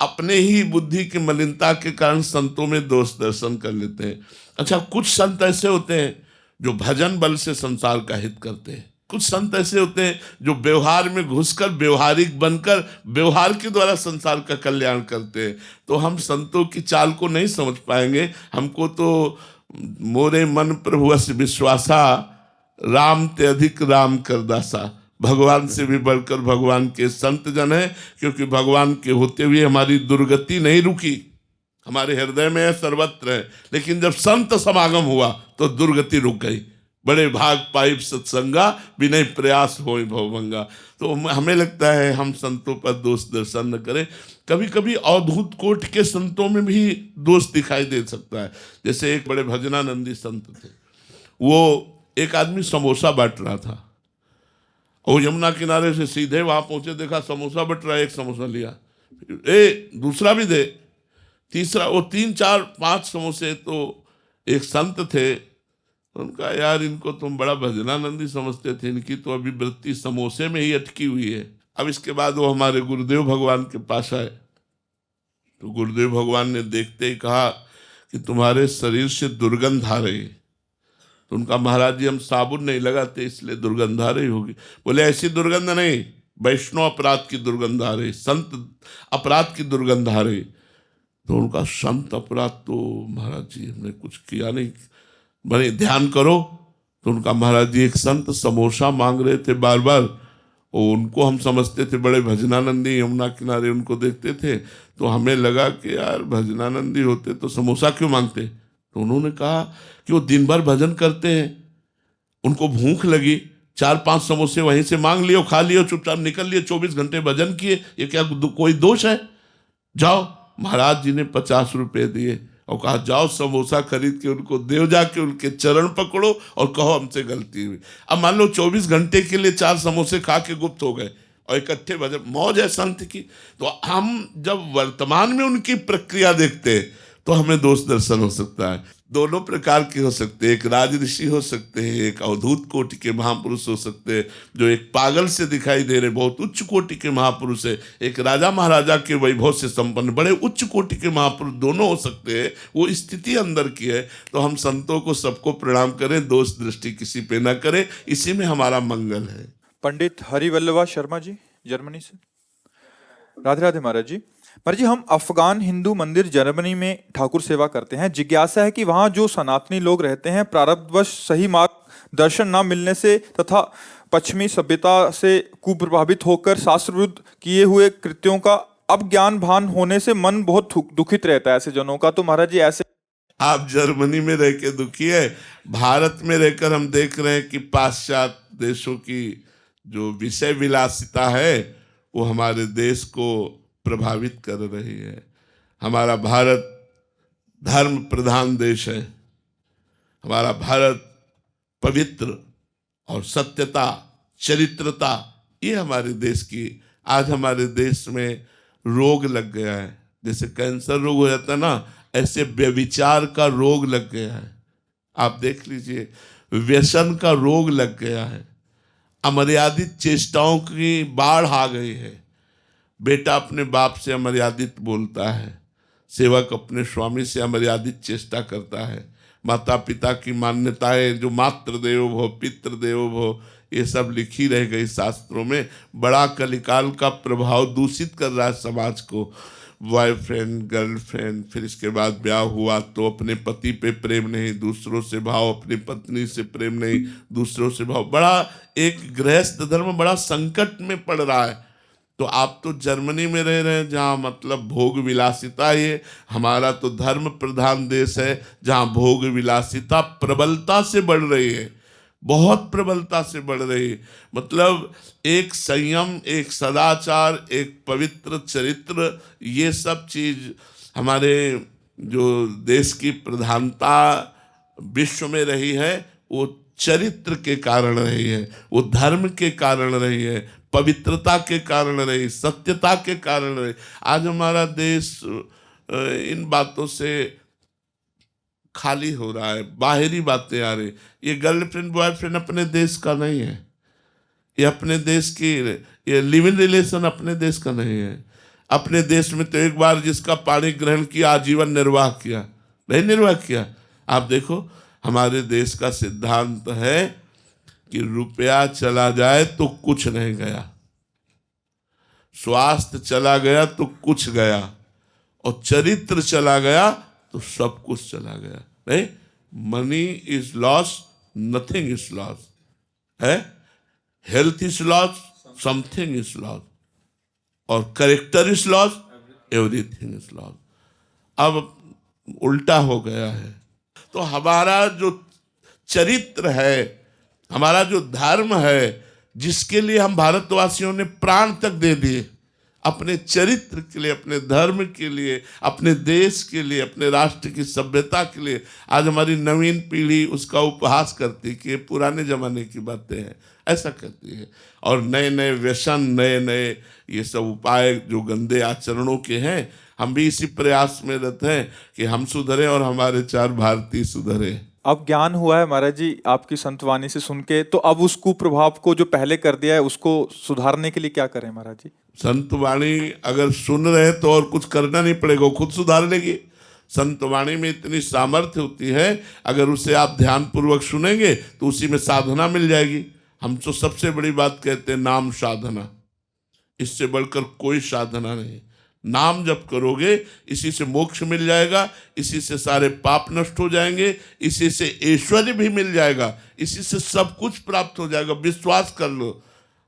C: अपने ही बुद्धि की मलिनता के कारण संतों में दोष दर्शन कर लेते हैं। अच्छा, कुछ संत ऐसे होते हैं जो भजन बल से संसार का हित करते हैं। कुछ संत ऐसे होते हैं जो व्यवहार में घुसकर, व्यवहारिक बनकर, व्यवहार के द्वारा संसार का कल्याण करते हैं। तो हम संतों की चाल को नहीं समझ पाएंगे। हमको तो मोरे मन प्रभुअस विश्वासा, राम ते अधिक राम कर दासा। भगवान से भी बढ़कर भगवान के संत जन है, क्योंकि भगवान के होते हुए हमारी दुर्गति नहीं रुकी। हमारे हृदय में है, सर्वत्र है, लेकिन जब संत समागम हुआ तो दुर्गति रुक गई। बड़े भाग पाइप सत्संगा, विनय प्रयास होय भवभंगा। तो हमें लगता है हम संतों पर दोष दर्शन न करें। कभी कभी अवधूत कोट के संतों में भी दोष दिखाई दे सकता है। जैसे एक बड़े भजनानंदी संत थे, वो एक आदमी समोसा बांट रहा था, और यमुना किनारे से सीधे वहां पहुंचे, देखा समोसा बट रहा है, एक समोसा लिया, दूसरा भी दे, तीसरा, वो 3 4 5 समोसे। तो एक संत थे, उनका यार इनको तुम बड़ा भजनानंदी समझते थे, इनकी तो अभी वृत्ति समोसे में ही अटकी हुई है। अब इसके बाद वो हमारे गुरुदेव भगवान के पास आए, तो गुरुदेव भगवान ने देखते ही कहा कि तुम्हारे शरीर से दुर्गंध आ रही। तो उनका, महाराज जी हम साबुन नहीं लगाते इसलिए दुर्गंध आ रही होगी। बोले ऐसी दुर्गंध नहीं, वैष्णव अपराध की दुर्गंध आ रही, संत अपराध की दुर्गंध आ रही। तो उनका, संत अपराध तो महाराज जी हमने कुछ किया नहीं, बड़े ध्यान करो। तो उनका, महाराज जी एक संत समोसा मांग रहे थे बार बार, और उनको हम समझते थे बड़े भजनानंदी, यमुना किनारे उनको देखते थे, तो हमें लगा कि यार भजनानंदी होते तो समोसा क्यों मांगते। तो उन्होंने कहा कि वो दिन भर भजन करते हैं, उनको भूख लगी, 4-5 समोसे वहीं से मांग लियो, खा लियो, चुपचाप निकल लिए, 24 घंटे भजन किए, ये क्या कोई दोष है? जाओ। महाराज जी ने 50 रुपये दिए और कहा जाओ समोसा खरीद के उनको देव, जाके उनके चरण पकड़ो और कहो हमसे गलती हुई। अब मान लो 24 घंटे के लिए 4 समोसे खा के गुप्त हो गए और इकट्ठे भजन, मौज है संत की। तो हम जब वर्तमान में उनकी प्रक्रिया देखते हैं तो हमें दोष दर्शन हो सकता है। दोनों प्रकार के हो सकते हैं, एक राज ऋषि हो सकते हैं, एक अवधूत कोटि के महापुरुष हो सकते हैं, जो एक पागल से दिखाई दे रहे बहुत उच्च कोटि के महापुरुष है, एक राजा महाराजा के वैभव से संपन्न बड़े उच्च कोटि के महापुरुष, दोनों हो सकते हैं। वो स्थिति अंदर की है। तो हम संतों को सबको प्रणाम करें, दोष दृष्टि किसी पे ना करें, इसी में हमारा मंगल है।
B: पंडित हरिवल्लभा शर्मा जी, जर्मनी से। राधे राधे महाराज जी। महाराज जी, हम अफगान हिंदू मंदिर जर्मनी में ठाकुर सेवा करते हैं। जिज्ञासा है कि वहाँ जो सनातनी लोग रहते हैं, प्रारब्धवश सही मार्ग दर्शन न मिलने से तथा पश्चिमी सभ्यता से कुप्रभावित होकर शास्त्र विरुद्ध किए हुए कृत्यों का अब ज्ञान भान होने से मन बहुत दुखित रहता है ऐसे जनों का। तो महाराज जी, ऐसे
C: आप जर्मनी में रह के दुखी है, भारत में रहकर हम देख रहे हैं कि पाश्चात्य देशों की जो विषय विलासिता है वो हमारे देश को प्रभावित कर रही है। हमारा भारत धर्म प्रधान देश है। हमारा भारत पवित्र और सत्यता, चरित्रता, ये हमारे देश की, आज हमारे देश में रोग लग गया है। जैसे कैंसर रोग हो जाता है ना, ऐसे व्यभिचार का रोग लग गया है। आप देख लीजिए, व्यसन का रोग लग गया है। अमर्यादित चेष्टाओं की बाढ़ आ गई है। बेटा अपने बाप से अमर्यादित बोलता है, सेवक अपने स्वामी से अमर्यादित चेष्टा करता है। माता पिता की मान्यताएं जो मातृदेवो भव, पितृदेवो भव, ये सब लिखी रह गई शास्त्रों में। बड़ा कलिकाल का प्रभाव दूषित कर रहा है समाज को। बॉयफ्रेंड, गर्लफ्रेंड, फिर इसके बाद ब्याह हुआ तो अपने पति पे प्रेम नहीं, दूसरों से भाव, अपनी पत्नी से प्रेम नहीं, दूसरों से भाव। बड़ा एक गृहस्थ धर्म बड़ा संकट में पड़ रहा है। तो आप तो जर्मनी में रह रहे हैं जहाँ मतलब भोग विलासिता, ये हमारा तो धर्म प्रधान देश है जहाँ भोग विलासिता प्रबलता से बढ़ रही है, बहुत प्रबलता से बढ़ रही है। मतलब एक संयम, एक सदाचार, एक पवित्र चरित्र, ये सब चीज हमारे जो देश की प्रधानता विश्व में रही है वो चरित्र के कारण रही है, वो धर्म के कारण रही है, पवित्रता के कारण रही, सत्यता के कारण रही। आज हमारा देश इन बातों से खाली हो रहा है, बाहरी बातें आ रही। ये गर्लफ्रेंड बॉयफ्रेंड अपने देश का नहीं है, ये अपने देश की, ये लिव इन रिलेशन अपने देश का नहीं है। अपने देश में तो एक बार जिसका पानी ग्रहण किया आजीवन निर्वाह किया, नहीं निर्वाह किया। आप देखो हमारे देश का सिद्धांत है कि रुपया चला जाए तो कुछ नहीं गया, स्वास्थ्य चला गया तो कुछ गया, और चरित्र चला गया तो सब कुछ चला गया। नहीं, money is loss, nothing is loss है। Health is loss, something is loss, और character is loss, everything is loss. अब उल्टा हो गया है। तो हमारा जो चरित्र है, हमारा जो धर्म है, जिसके लिए हम भारतवासियों ने प्राण तक दे दिए, अपने चरित्र के लिए, अपने धर्म के लिए, अपने देश के लिए, अपने राष्ट्र की सभ्यता के लिए, आज हमारी नवीन पीढ़ी उसका उपहास करती है कि ये पुराने जमाने की बातें हैं, ऐसा करती है। और नए नए व्यसन, नए नए ये सब उपाय जो गंदे आचरणों के हैं, हम भी इसी प्रयास में रहते हैं कि हम सुधरे और हमारे चार भारतीय सुधरे।
B: अब ज्ञान हुआ है महाराज जी आपकी संतवाणी से सुन के, तो अब उस कुप्रभाव को जो पहले कर दिया है उसको सुधारने के लिए क्या करें महाराज जी?
C: संतवाणी अगर सुन रहे तो और कुछ करना नहीं पड़ेगा, खुद सुधार लेगी। संतवाणी में इतनी सामर्थ्य होती है, अगर उसे आप ध्यानपूर्वक सुनेंगे तो उसी में साधना मिल जाएगी। हम तो सबसे बड़ी बात कहते हैं नाम साधना, इससे बढ़कर कोई साधना नहीं। नाम जप करोगे, इसी से मोक्ष मिल जाएगा, इसी से सारे पाप नष्ट हो जाएंगे, इसी से ऐश्वर्य भी मिल जाएगा, इसी से सब कुछ प्राप्त हो जाएगा। विश्वास कर लो,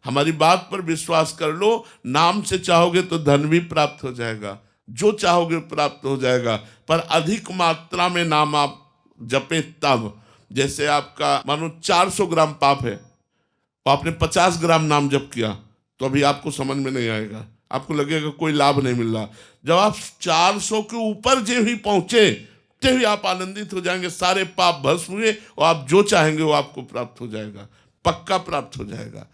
C: हमारी बात पर विश्वास कर लो। नाम से चाहोगे तो धन भी प्राप्त हो जाएगा, जो चाहोगे प्राप्त हो जाएगा, पर अधिक मात्रा में नाम आप जपें तब। जैसे आपका मानो 400 ग्राम पाप है और आपने 50 ग्राम नाम जप किया, तो अभी आपको समझ में नहीं आएगा, आपको लगेगा कोई लाभ नहीं मिल रहा। जब आप 400 के ऊपर जो ही पहुंचे, तभी आप आनंदित हो जाएंगे, सारे पाप भस्म हुए और आप जो चाहेंगे वो आपको प्राप्त हो जाएगा, पक्का प्राप्त हो जाएगा।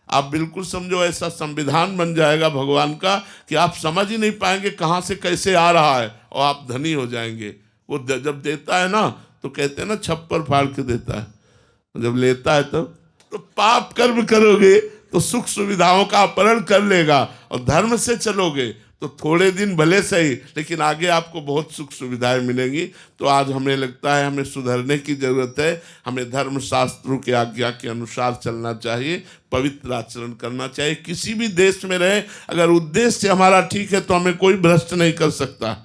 C: आप बिल्कुल समझो, ऐसा संविधान बन जाएगा भगवान का कि आप समझ ही नहीं पाएंगे कहाँ से कैसे आ रहा है, और आप धनी हो जाएंगे। वो जब देता है ना तो कहते हैं ना छप्पर फाड़ के देता है, जब लेता है तब तो पाप कर्म करोगे तो सुख सुविधाओं का अपहरण कर लेगा, और धर्म से चलोगे तो थोड़े दिन भले सही, लेकिन आगे आपको बहुत सुख सुविधाएं मिलेंगी। तो आज हमें लगता है हमें सुधरने की जरूरत है, हमें धर्म शास्त्रों के आज्ञा के अनुसार चलना चाहिए, पवित्र आचरण करना चाहिए। किसी भी देश में रहे, अगर उद्देश्य हमारा ठीक है तो हमें कोई भ्रष्ट नहीं कर सकता।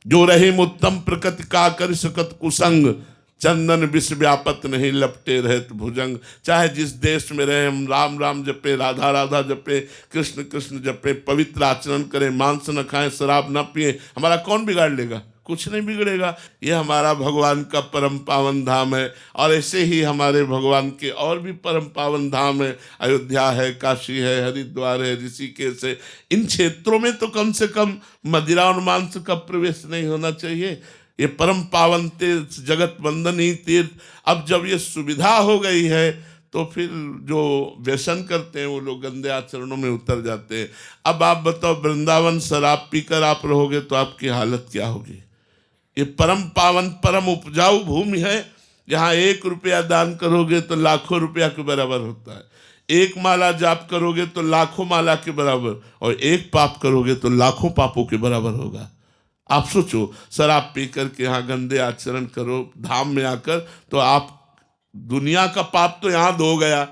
C: जो रहीम उत्तम प्रकृति का कर सकत कुसंग, चंदन विष व्यापत नहीं लपटे रहत भुजंग। चाहे जिस देश में रहे, हम राम राम जपे, राधा राधा जपे, कृष्ण कृष्ण जपे, पवित्र आचरण करें, मांस न खाएं, शराब न पिए, हमारा कौन बिगाड़ लेगा? कुछ नहीं बिगड़ेगा। ये हमारा भगवान का परम पावन धाम है। और ऐसे ही हमारे भगवान के और भी परम पावन धाम है, अयोध्या है, काशी है, हरिद्वार है, ऋषिकेश है। इन क्षेत्रों में तो कम से कम मदिरा और मांस का प्रवेश नहीं होना चाहिए। ये परम पावन तीर्थ, जगत वंदनीय तीर्थ, अब जब ये सुविधा हो गई है तो फिर जो व्यसन करते हैं वो लोग गंदे आचरणों में उतर जाते हैं। अब आप बताओ, वृंदावन शराब पीकर आप रहोगे तो आपकी हालत क्या होगी? ये परम पावन परम उपजाऊ भूमि है, जहाँ 1 रुपया दान करोगे तो लाखों रुपया के बराबर होता है। 1 माला जाप करोगे तो लाखों माला के बराबर, और 1 पाप करोगे तो लाखों पापों के बराबर होगा। आप सोचो, शराब पी करके यहाँ गंदे आचरण करो धाम में आकर, तो आप दुनिया का पाप तो यहाँ धो गया।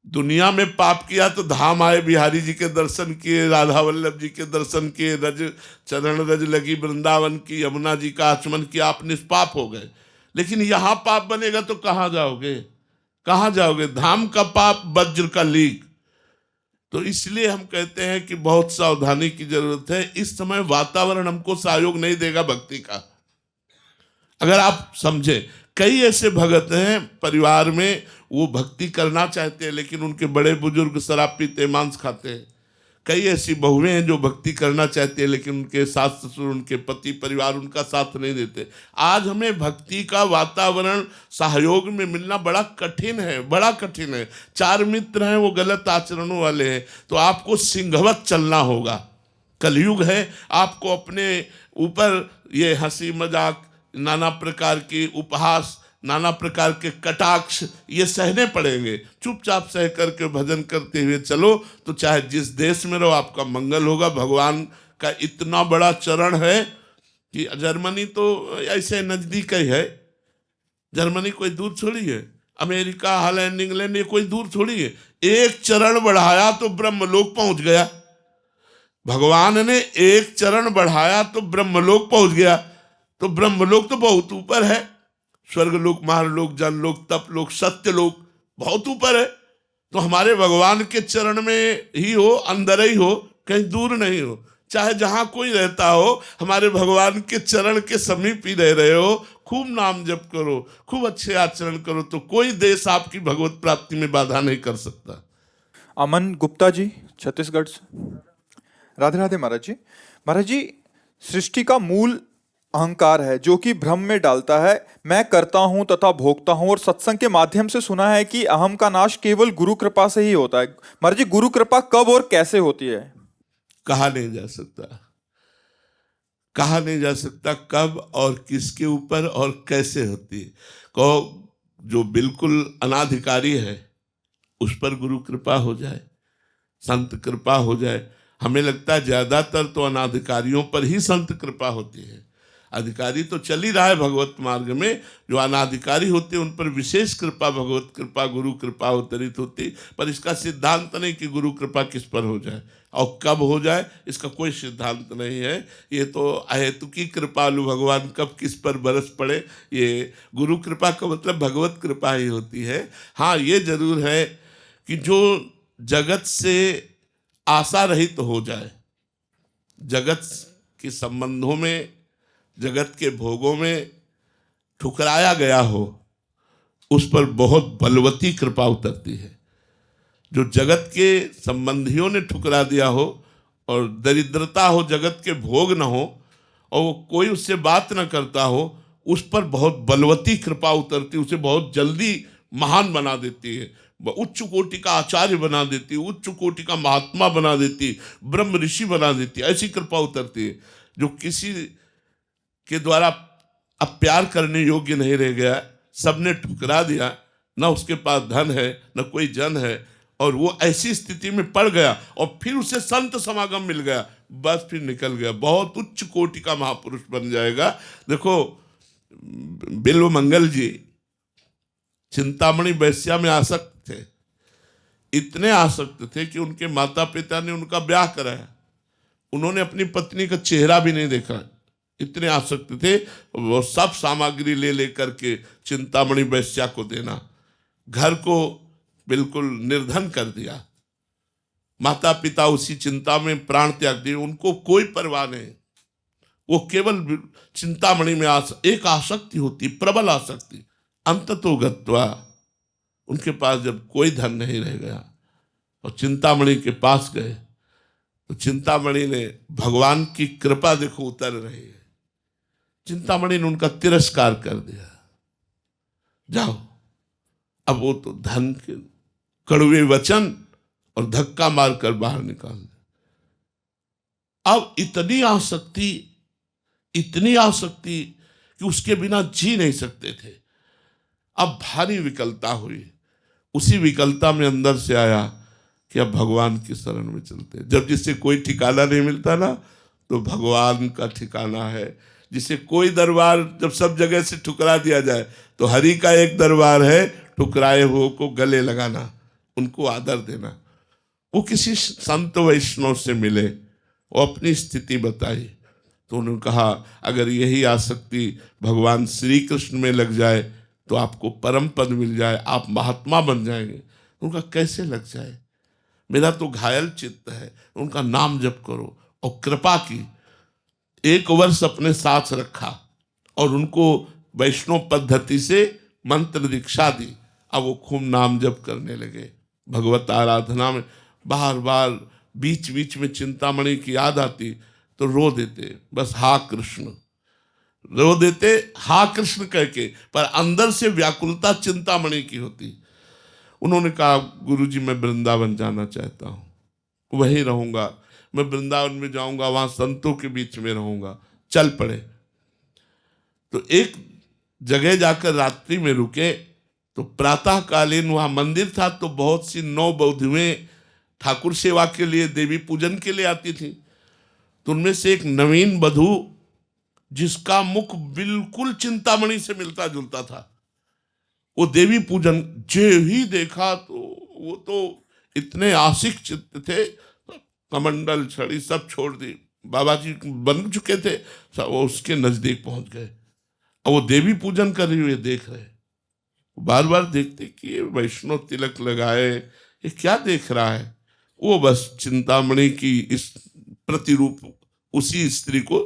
C: दुनिया में पाप किया तो धाम आए, बिहारी जी के दर्शन किए, राधा वल्लभ जी के दर्शन किए, रज चरण रज लगी वृंदावन की, यमुना जी का आचमन किया, आप निष्पाप हो गए। लेकिन यहाँ पाप बनेगा तो कहाँ जाओगे? कहाँ जाओगे? धाम का पाप वज्र का लीक। तो इसलिए हम कहते हैं कि बहुत सावधानी की जरूरत है। इस समय वातावरण हमको सहयोग नहीं देगा भक्ति का। अगर आप समझे, कई ऐसे भगत हैं परिवार में, वो भक्ति करना चाहते हैं लेकिन उनके बड़े बुजुर्ग शराब पीते, मांस खाते हैं। कई ऐसी बहुएं हैं जो भक्ति करना चाहते हैं लेकिन उनके सास ससुर, उनके पति परिवार उनका साथ नहीं देते। आज हमें भक्ति का वातावरण सहयोग में मिलना बड़ा कठिन है, बड़ा कठिन है। 4 मित्र हैं, वो गलत आचरणों वाले हैं, तो आपको सिंहवत चलना होगा। कलयुग है, आपको अपने ऊपर ये हंसी मजाक, नाना प्रकार की उपहास, नाना प्रकार के कटाक्ष, ये सहने पड़ेंगे। चुपचाप सह करके भजन करते हुए चलो, तो चाहे जिस देश में रहो आपका मंगल होगा। भगवान का इतना बड़ा चरण है कि जर्मनी तो ऐसे नजदीक ही है, जर्मनी कोई दूर थोड़ी है। अमेरिका, हॉलैंड, इंग्लैंड, ये कोई दूर थोड़ी है। एक चरण बढ़ाया तो ब्रह्मलोक पहुंच गया। भगवान ने एक चरण बढ़ाया तो ब्रह्मलोक पहुंच गया। तो ब्रह्मलोक तो बहुत ऊपर है, स्वर्गलोक, महालोक, जनलोक, तपलोक, सत्यलोक बहुत ऊपर है। तो हमारे भगवान के चरण में ही हो, अंदर ही हो, कहीं दूर नहीं हो। चाहे जहां कोई रहता हो, हमारे भगवान के चरण के समीप ही रह रहे हो। खूब नाम जप करो, खूब अच्छे आचरण करो, तो कोई देश आपकी भगवत प्राप्ति में बाधा नहीं कर सकता।
B: अमन गुप्ता जी, छत्तीसगढ़ से। राधे राधे महाराज जी। महाराज जी, सृष्टि का मूल अहंकार है जो कि भ्रम में डालता है। मैं करता हूं तथा भोगता हूं, और सत्संग के माध्यम से सुना है कि अहम का नाश केवल गुरु कृपा से ही होता है। महाराज जी, गुरु कृपा कब और कैसे होती है?
C: कहा नहीं जा सकता, कहा नहीं जा सकता कब और किसके ऊपर और कैसे होती है। को जो बिल्कुल अनाधिकारी है उस पर गुरु कृपा हो जाए, संत कृपा हो जाए। हमें लगता है ज्यादातर तो अनाधिकारियों पर ही संत कृपा होती है। अधिकारी तो चल ही रहा है भगवत मार्ग में, जो अनाधिकारी होते हैं उन पर विशेष कृपा, भगवत कृपा, गुरु कृपा अवतरित होती। पर इसका सिद्धांत नहीं कि गुरु कृपा किस पर हो जाए और कब हो जाए, इसका कोई सिद्धांत नहीं है। ये तो अहेतुकी कृपालु भगवान कब किस पर बरस पड़े, ये गुरु कृपा का मतलब भगवत कृपा ही होती है। हाँ, ये जरूर है कि जो जगत से आशा रहित तो हो जाए, जगत के संबंधों में, जगत के भोगों में ठुकराया गया हो, उस पर बहुत बलवती कृपा उतरती है। जो जगत के संबंधियों ने ठुकरा दिया हो और दरिद्रता हो, जगत के भोग न हो और वो कोई उससे बात न करता हो, उस पर बहुत बलवती कृपा उतरती, उसे बहुत जल्दी महान बना देती है, उच्च कोटि का आचार्य बना देती है, उच्च कोटि का महात्मा बना देती, ब्रह्म ऋषि बना देती। ऐसी कृपा उतरती है। जो किसी के द्वारा अब प्यार करने योग्य नहीं रह गया, सबने ठुकरा दिया, न उसके पास धन है न कोई जन है, और वो ऐसी स्थिति में पड़ गया और फिर उसे संत समागम मिल गया, बस फिर निकल गया, बहुत उच्च कोटि का महापुरुष बन जाएगा। देखो बिल्व मंगल जी चिंतामणि वैश्या में आसक्त थे, इतने आसक्त थे कि उनके माता पिता ने उनका ब्याह कराया, उन्होंने अपनी पत्नी का चेहरा भी नहीं देखा, इतने आसक्त थे। वो सब सामग्री ले लेकर के चिंतामणि वैश्या को देना, घर को बिल्कुल निर्धन कर दिया, माता पिता उसी चिंता में प्राण त्याग दिए, उनको कोई परवाह नहीं, वो केवल चिंतामणि में एक आसक्ति होती, प्रबल आसक्ति। अंततो गत्वा उनके पास जब कोई धन नहीं रह गया और चिंतामणि के पास गए तो चिंतामणि ने भगवान की कृपा देखो उतर रही है, चिंतामणि ने उनका तिरस्कार कर दिया, जाओ। अब वो तो धन के कड़वे वचन और धक्का मारकर बाहर निकाल दे। अब इतनी आसक्ति कि उसके बिना जी नहीं सकते थे। अब भारी विकलता हुई, उसी विकलता में अंदर से आया कि अब भगवान की शरण में चलते। जब जिससे कोई ठिकाना नहीं मिलता ना, तो भगवान का ठिकाना है। जिसे कोई दरबार जब सब जगह से ठुकरा दिया जाए, तो हरि का एक दरबार है, ठुकराए हुए को गले लगाना, उनको आदर देना। वो किसी संत वैष्णव से मिले, वो अपनी स्थिति बताई, तो उन्होंने कहा अगर यही आसक्ति भगवान श्री कृष्ण में लग जाए तो आपको परम पद मिल जाए, आप महात्मा बन जाएंगे। उनका कैसे लग जाए, मेरा तो घायल चित्त है। उनका नाम जप करो, और कृपा की 1 वर्ष अपने साथ रखा और उनको वैष्णव पद्धति से मंत्र दीक्षा दी। अब वो खूब नाम जप करने लगे, भगवत आराधना में बार बार बीच बीच में चिंतामणि की याद आती तो रो देते, बस हा कृष्ण, रो देते हा कृष्ण कह के, पर अंदर से व्याकुलता चिंतामणि की होती। उन्होंने कहा गुरुजी मैं वृंदावन जाना चाहता हूँ, वहीं रहूंगा, मैं वृंदावन में जाऊंगा, वहां संतों के बीच में रहूंगा। चल पड़े। तो एक जगह जाकर रात्रि में रुके, तो प्रातःकालीन वहां मंदिर था, तो बहुत सी 9 बौद्धुएं ठाकुर सेवा के लिए, देवी पूजन के लिए आती थी। तो उनमें से एक नवीन बधू, जिसका मुख बिल्कुल चिंतामणि से मिलता जुलता था, वो देवी पूजन जे ही देखा तो वो तो इतने आशिक चित्त थे, कमंडल छड़ी सब छोड़ दी, बाबा जी बन चुके थे, वो उसके नजदीक पहुंच गए। और वो देवी पूजन कर रही हुई देख रहे, बार बार देखते कि ये वैष्णव तिलक लगाए, ये क्या देख रहा है। वो बस चिंतामणि की इस प्रतिरूप उसी स्त्री को,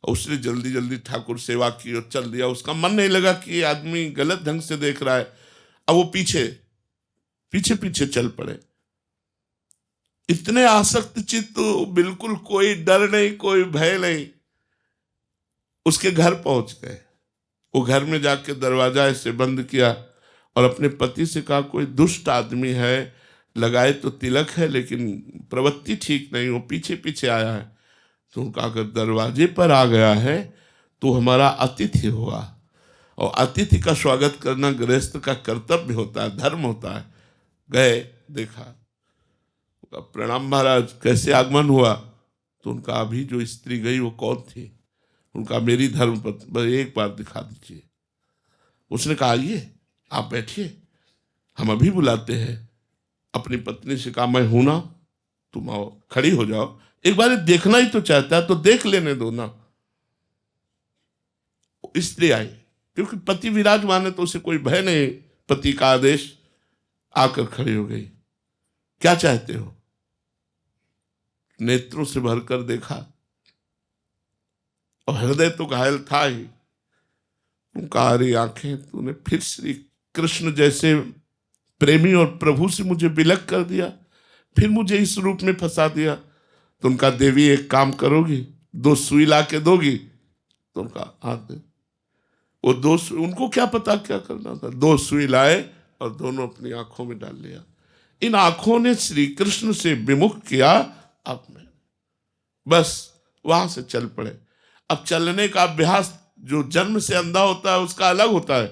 C: उसने जल्दी जल्दी ठाकुर सेवा की और चल दिया। उसका मन नहीं लगा कि ये आदमी गलत ढंग से देख रहा है। अब वो पीछे पीछे चल पड़े, इतने आसक्त चित्त, बिल्कुल कोई डर नहीं, कोई भय नहीं। उसके घर पहुंच गए। वो घर में जाके दरवाजा ऐसे बंद किया और अपने पति से कहा कोई दुष्ट आदमी है, लगाए तो तिलक है लेकिन प्रवृत्ति ठीक नहीं, वो पीछे पीछे आया है। तो उनका अगर दरवाजे पर आ गया है तो हमारा अतिथि हुआ, और अतिथि का स्वागत करना गृहस्थ का कर्तव्य होता है, धर्म होता है। गए, देखा, प्रणाम महाराज, कैसे आगमन हुआ। तो उनका अभी जो स्त्री गई वो कौन थी। उनका मेरी धर्मपत्नी, एक बार दिखा दीजिए। उसने कहा आइए आप बैठिए, हम अभी बुलाते हैं। अपनी पत्नी से कहा मैं हूं ना, तुम आओ, खड़ी हो जाओ, एक बार देखना ही तो चाहता है तो देख लेने दो ना। स्त्री आई, क्योंकि पति विराजमान है तो उसे कोई भय नहीं, पति का आदेश। आकर खड़ी हो गई। क्या चाहते हो। नेत्रों से भरकर देखा और हृदय तो घायल था ही। उनका अरे आंखें, तूने फिर श्री कृष्ण जैसे प्रेमी और प्रभु से मुझे विलग कर दिया, फिर मुझे इस रूप में फंसा दिया। तो उनका देवी एक काम करोगी, 2 सुई ला के दोगी। तो उनका हाथ दे, वो 2 सुई, उनको क्या पता क्या करना था, 2 सुई लाए और दोनों अपनी आंखों में डाल लिया। इन आंखों ने श्री कृष्ण से विमुख किया। अब मैं बस वहां से चल पड़े। अब चलने का अभ्यास जो जन्म से अंधा होता है उसका अलग होता है,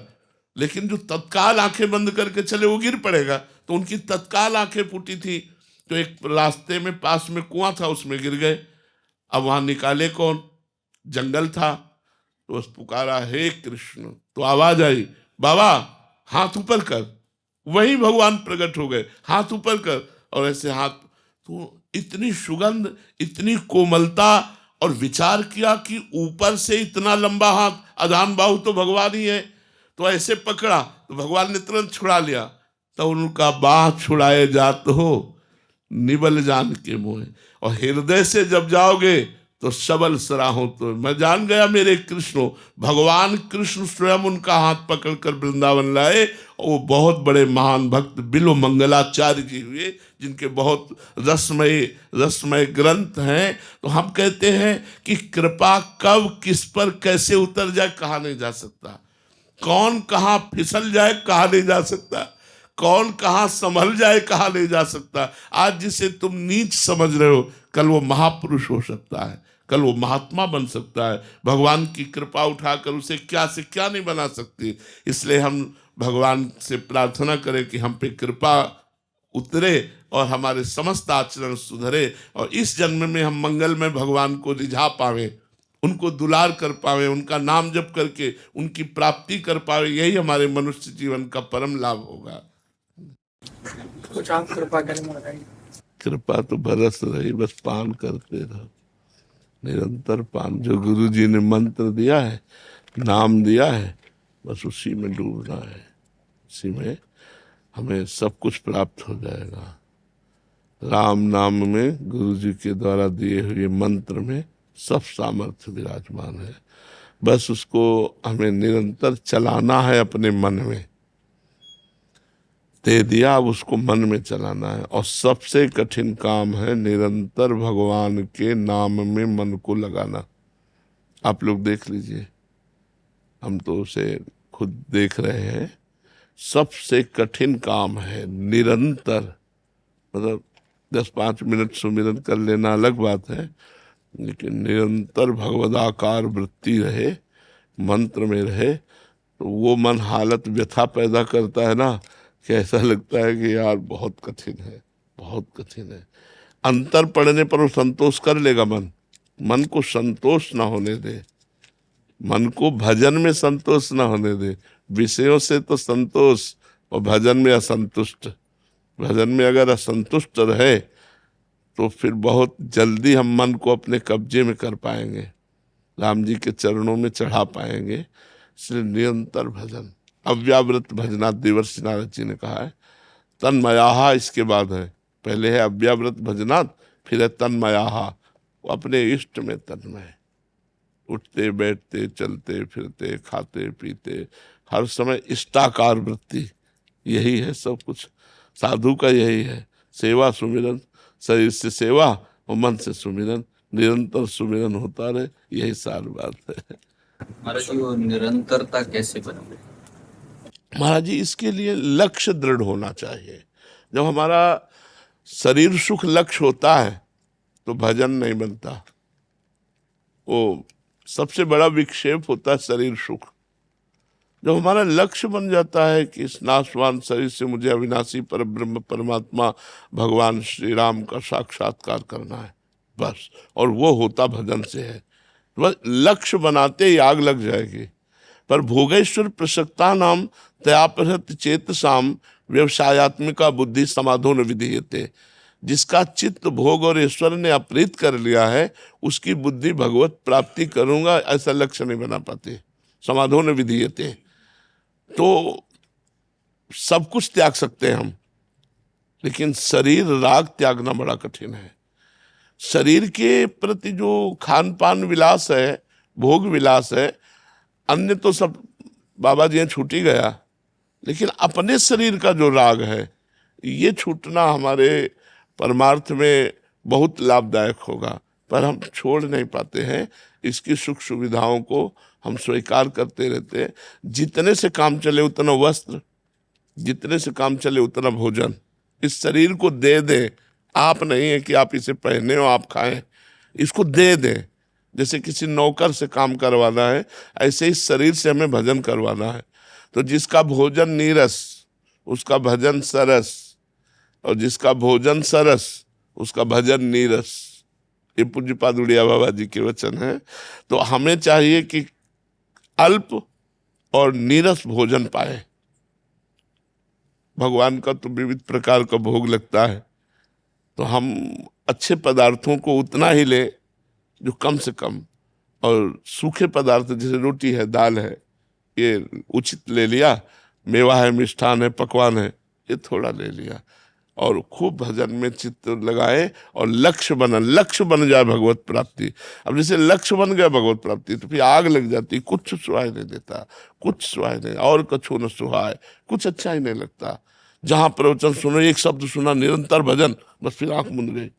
C: लेकिन जो तत्काल आंखें बंद करके चले वो गिर पड़ेगा, तो उनकी तत्काल आंखें फूटी थी। तो एक रास्ते में पास में कुआं था, उसमें गिर गए। अब वहां निकाले कौन, जंगल था। तो बस पुकारा हे कृष्ण, तो आवाज आई बाबा हाथ ऊपर कर। वही भगवान प्रकट हो गए, हाथ ऊपर कर, और ऐसे हाथ। तो इतनी सुगंध, इतनी कोमलता, और विचार किया कि ऊपर से इतना लंबा हाथ, आधान बाहु तो भगवान ही है, तो ऐसे पकड़ा तो भगवान ने तुरंत छुड़ा लिया। तो उनका बाह छुड़ाए जात हो निबल जान के मोहे, और हृदय से जब जाओगे तो सबल सराहो। तो मैं जान गया मेरे कृष्ण, भगवान कृष्ण स्वयं उनका हाथ पकड़कर वृंदावन लाए। और वो बहुत बड़े महान भक्त बिलो मंगलाचार्य जी हुए, जिनके बहुत रसमय ग्रंथ हैं। तो हम कहते हैं कि कृपा कब किस पर कैसे उतर जाए कहा नहीं जा सकता, कौन कहाँ फिसल जाए कहा नहीं जा सकता, कौन कहाँ संभल जाए कहा नहीं जा सकता। आज जिसे तुम नीच समझ रहे हो, कल वो महापुरुष हो सकता है, कल वो महात्मा बन सकता है। भगवान की कृपा उठाकर उसे क्या से क्या नहीं बना सकती। इसलिए हम भगवान से प्रार्थना करें कि हम पे कृपा उतरे और हमारे समस्त आचरण सुधरे, और इस जन्म में हम मंगल में भगवान को रिझा पावे, उनको दुलार कर पावे, उनका नाम जप करके उनकी प्राप्ति कर पावे। यही हमारे मनुष्य जीवन का परम लाभ होगा।
E: कुछ आप कृपा करें महाराज।
C: कृपा तो बरस रही, बस पान करते रहो, निरंतर पान। जो गुरु जी ने मंत्र दिया है, नाम दिया है, बस उसी में डूबना है, उसी में हमें सब कुछ प्राप्त हो जाएगा। राम नाम में, गुरु जी के द्वारा दिए हुए मंत्र में सब सामर्थ्य विराजमान है। बस उसको हमें निरंतर चलाना है अपने मन में। दे दिया, अब उसको मन में चलाना है। और सबसे कठिन काम है निरंतर भगवान के नाम में मन को लगाना। आप लोग देख लीजिए, हम तो उसे खुद देख रहे हैं। सबसे कठिन काम है निरंतर, मतलब 10-5 मिनट सुमिरन कर लेना अलग बात है, लेकिन निरंतर भगवदाकार वृत्ति रहे, मंत्र में रहे, तो वो मन हालत व्यथा पैदा करता है ना, कि ऐसा लगता है कि यार बहुत कठिन है, बहुत कठिन है। अंतर पड़ने पर वो संतोष कर लेगा। मन को संतोष ना होने दे, मन को भजन में संतोष ना होने दे। विषयों से तो संतोष, और भजन में असंतुष्ट। भजन में अगर असंतुष्ट रहे तो फिर बहुत जल्दी हम मन को अपने कब्जे में कर पाएंगे, राम जी के चरणों में चढ़ा पाएंगे। इसलिए निरंतर भजन, अव्यावृत भजना, देवर्षि नारद जी ने कहा है। तन्मयाहा इसके बाद है, पहले है अव्यावृत भजनात्, फिर है तन्मयाहा, वो अपने इष्ट में तन्मय, उठते बैठते चलते फिरते खाते पीते हर समय इष्टाकार वृत्ति। यही है सब कुछ, साधु का यही है। सेवा सुमिरन, शरीर से सेवा और मन से सुमिरन, निरंतर सुमिरन होता रहे, यही सार बात है।
F: महाराज जी वो निरंतरता कैसे बनाए?
C: महाराज जी इसके लिए लक्ष्य दृढ़ होना चाहिए। जब हमारा शरीर सुख लक्ष्य होता है तो भजन नहीं बनता। वो सबसे बड़ा विक्षेप होता है शरीर सुख। जब हमारा लक्ष्य बन जाता है कि इस नाशवान शरीर से मुझे अविनाशी पर ब्रह्म परमात्मा भगवान श्री राम का साक्षात्कार करना है, बस, और वो होता भजन से है। बस लक्ष्य बनाते ही आग लग जाएगी। पर भोगेश्वर प्रसक्ता नाम तयापहृत चेतसाम व्यवसायत्मिका बुद्धि समाधो न विधीयते। जिसका चित्त भोग और ईश्वर ने अपहृत कर लिया है, उसकी बुद्धि भगवत प्राप्ति करूंगा ऐसा लक्ष्य नहीं बना पाते, समाधो न विधीयते। तो सब कुछ त्याग सकते हैं हम, लेकिन शरीर राग त्यागना बड़ा कठिन है। शरीर के प्रति जो खान पान विलास है, भोग विलास है, अन्य तो सब बाबा जी छूट ही गया, लेकिन अपने शरीर का जो राग है, ये छूटना हमारे परमार्थ में बहुत लाभदायक होगा। पर हम छोड़ नहीं पाते हैं। इसकी सुख सुविधाओं को हम स्वीकार करते रहते हैं। जितने से काम चले उतना वस्त्र, जितने से काम चले उतना भोजन, इस शरीर को दे दें। आप नहीं है कि आप इसे पहने हो आप खाएं, इसको दे दें। जैसे किसी नौकर से काम करवाना है, ऐसे इस शरीर से हमें भजन करवाना है। तो जिसका भोजन नीरस उसका भजन सरस, और जिसका भोजन सरस उसका भजन नीरस। ये पूज्यपाद उड़िया बाबा जी के वचन है। तो हमें चाहिए कि अल्प और नीरस भोजन पाए। भगवान का तो विविध प्रकार का भोग लगता है, तो हम अच्छे पदार्थों को उतना ही ले जो कम से कम, और सूखे पदार्थ जैसे रोटी है, दाल है, ये उचित ले लिया, मेवा है, मिष्ठान है, पकवान है, ये थोड़ा ले लिया, और खूब भजन में चित्त लगाए और लक्ष्य बन जाए भगवत प्राप्ति। अब जैसे लक्ष्य बन गया भगवत प्राप्ति तो फिर आग लग जाती, कुछ सुहाय नहीं देता, कुछ सुहाय नहीं, और कछु न सुहाय, कुछ अच्छा ही नहीं लगता। जहां प्रवचन सुनो, एक शब्द सुना, निरंतर भजन, बस फिर आंख मुंद गई।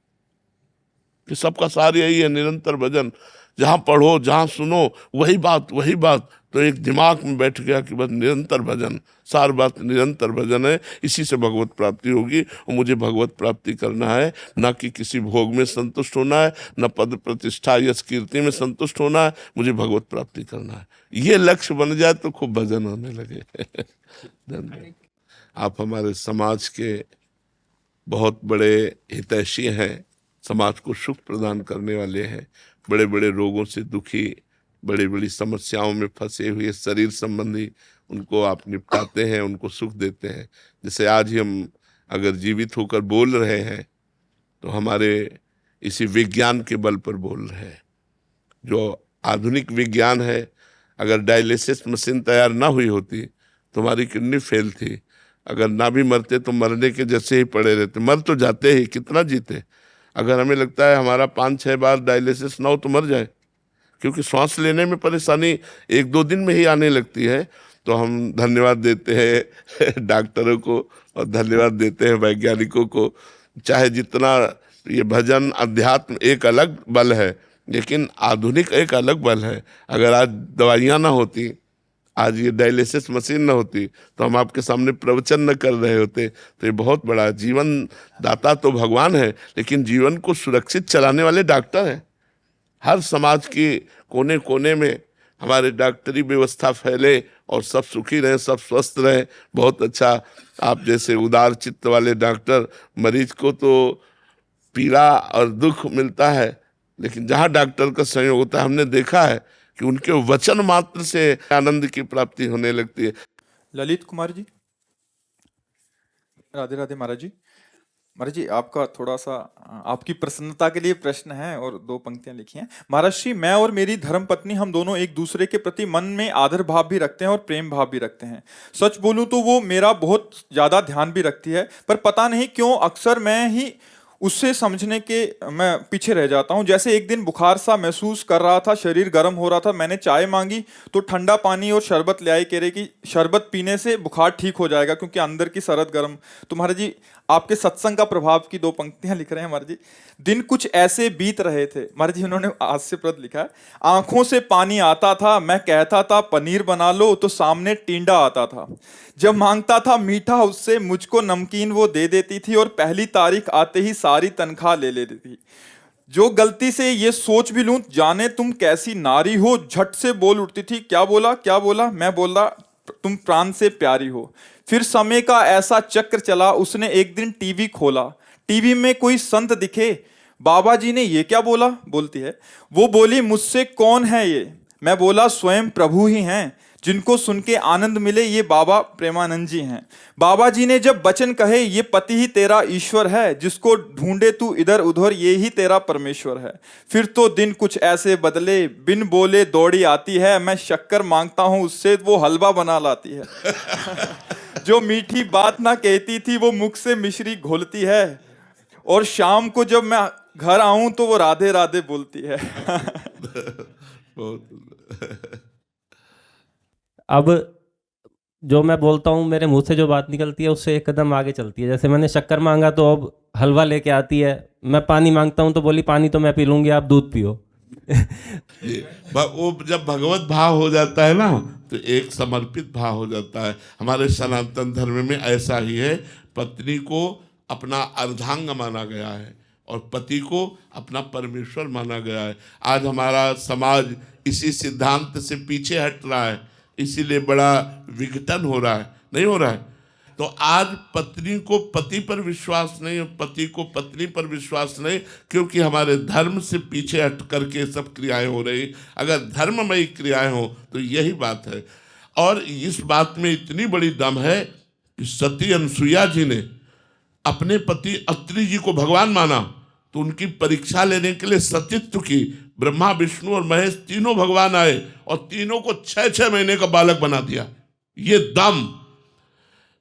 C: कि सबका सार यही है, निरंतर भजन। जहां पढ़ो, जहां सुनो, वही बात, तो एक दिमाग में बैठ गया कि बस निरंतर भजन, सार बात निरंतर भजन है, इसी से भगवत प्राप्ति होगी। और मुझे भगवत प्राप्ति करना है, ना कि किसी भोग में संतुष्ट होना है, न पद प्रतिष्ठा यश कीर्ति में संतुष्ट होना है, मुझे भगवत प्राप्ति करना है। ये लक्ष्य बन जाए तो खूब भजन होने लगे। धन्यवाद। आप हमारे समाज के बहुत बड़े हितैषी हैं, समाज को सुख प्रदान करने वाले हैं। बड़े बड़े रोगों से दुखी, बड़ी बड़ी समस्याओं में फंसे हुए शरीर संबंधी, उनको आप निपटाते हैं, उनको सुख देते हैं। जैसे आज ही हम अगर जीवित होकर बोल रहे हैं तो हमारे इसी विज्ञान के बल पर बोल रहे हैं। जो आधुनिक विज्ञान है, अगर डायलिसिस मशीन तैयार ना हुई होती तो हमारी किडनी फेल थी। अगर ना भी मरते तो मरने के जैसे ही पड़े रहते, मर तो जाते ही, कितना जीते। अगर हमें लगता है हमारा 5-6 बार डायलिसिस ना हो तो मर जाए, क्योंकि सांस लेने में परेशानी 1-2 दिन में ही आने लगती है। तो हम धन्यवाद देते हैं डॉक्टरों को, और धन्यवाद देते हैं वैज्ञानिकों को। चाहे जितना ये भजन अध्यात्म एक अलग बल है, लेकिन आधुनिक एक अलग बल है। अगर आज दवाइयाँ ना होती, आज ये डायलिसिस मशीन ना होती, तो हम आपके सामने प्रवचन न कर रहे होते। तो ये बहुत बड़ा जीवन दाता तो भगवान है, लेकिन जीवन को सुरक्षित चलाने वाले डॉक्टर हैं। हर समाज के कोने कोने में हमारे डॉक्टरी व्यवस्था फैले और सब सुखी रहें, सब स्वस्थ रहें। बहुत अच्छा। आप जैसे उदार चित्त वाले डॉक्टर, मरीज को तो पीड़ा और दुख मिलता है, लेकिन जहाँ डॉक्टर का सहयोग होता है, हमने देखा है कि उनके वचन मात्र से आनंद की प्राप्ति होने लगती है।
B: ललित कुमार जी। राधे राधे महाराज जी। महाराज जी, आपका थोड़ा सा आपकी प्रसन्नता के लिए प्रश्न है और 2 पंक्तियां लिखी हैं। महाराज जी, मैं और मेरी धर्म पत्नी, हम दोनों एक दूसरे के प्रति मन में आदर भाव भी रखते हैं और प्रेम भाव भी रखते हैं। सच बोलूं तो वो मेरा बहुत ज्यादा ध्यान भी रखती है, पर पता नहीं क्यों अक्सर मैं ही उससे समझने के मैं पीछे रह जाता हूं। जैसे एक दिन बुखार सा महसूस कर रहा था, शरीर गर्म हो रहा था, मैंने चाय मांगी तो ठंडा पानी और शरबत ले आई, कह रहे कि शरबत पीने से बुखार ठीक हो जाएगा क्योंकि अंदर की सरद गर्म। तो महाराज जी, आपके सत्संग का प्रभाव की 2 पंक्तियां लिख रहे हैं महाराज जी। दिन कुछ ऐसे बीत रहे थे, महाराज जी उन्होंने हास्यप्रद लिखा है, आंखों से पानी आता था, मैं कहता था पनीर बना लो तो सामने टींडा आता था। जब मांगता था मीठा उससे, मुझको नमकीन वो दे देती थी और पहली तारीख आते ही सारी तनख्वाह ले लेती थी। जो गलती से ये सोच भी लूं, जाने तुम कैसी नारी हो, झट से बोल उठती थी, क्या बोला? मैं बोला तुम प्राण से प्यारी हो। फिर समय का ऐसा चक्र चला, उसने एक दिन टीवी खोला, टीवी में कोई संत दिखे, बाबा जी ने ये क्या बोला, बोलती है। वो बोली मुझसे कौन है ये? मैं बोला स्वयं प्रभु ही हैं, जिनको सुन के आनंद मिले ये बाबा प्रेमानंद जी हैं। बाबा जी ने जब वचन कहे, ये पति ही तेरा ईश्वर है, जिसको ढूंढे तू इधर उधर ये ही तेरा परमेश्वर है। फिर तो दिन कुछ ऐसे बदले, बिन बोले दौड़ी आती है, मैं शक्कर मांगता हूं उससे वो हलवा बना लाती है। जो मीठी बात ना कहती थी वो मुख से मिश्री घोलती है, और शाम को जब मैं घर आऊं तो वो राधे राधे बोलती है।
G: अब जो मैं बोलता हूँ, मेरे मुंह से जो बात निकलती है उससे एक कदम आगे चलती है। जैसे मैंने शक्कर मांगा तो अब हलवा लेके आती है, मैं पानी मांगता हूँ तो बोली पानी तो मैं पी लूंगी, आप दूध पियो।
C: वो जब भगवत भाव हो जाता है ना, तो एक समर्पित भाव हो जाता है। हमारे सनातन धर्म में ऐसा ही है, पत्नी को अपना अर्धांग माना गया है और पति को अपना परमेश्वर माना गया है। आज हमारा समाज इसी सिद्धांत से पीछे हट रहा है। इसीलिए बड़ा विघटन हो रहा है, नहीं हो रहा है। तो आज पत्नी को पति पर विश्वास नहीं, पति को पत्नी पर विश्वास नहीं, क्योंकि हमारे धर्म से पीछे हट करके सब क्रियाएं हो रही। अगर धर्ममयी क्रियाएं हो तो यही बात है। और इस बात में इतनी बड़ी दम है कि सती अनसुईया जी ने अपने पति अत्रि जी को भगवान माना, तो उनकी परीक्षा लेने के लिए सतीत्व की। ब्रह्मा विष्णु और महेश तीनों भगवान आए और तीनों को 6-6 महीने का बालक बना दिया। ये दम।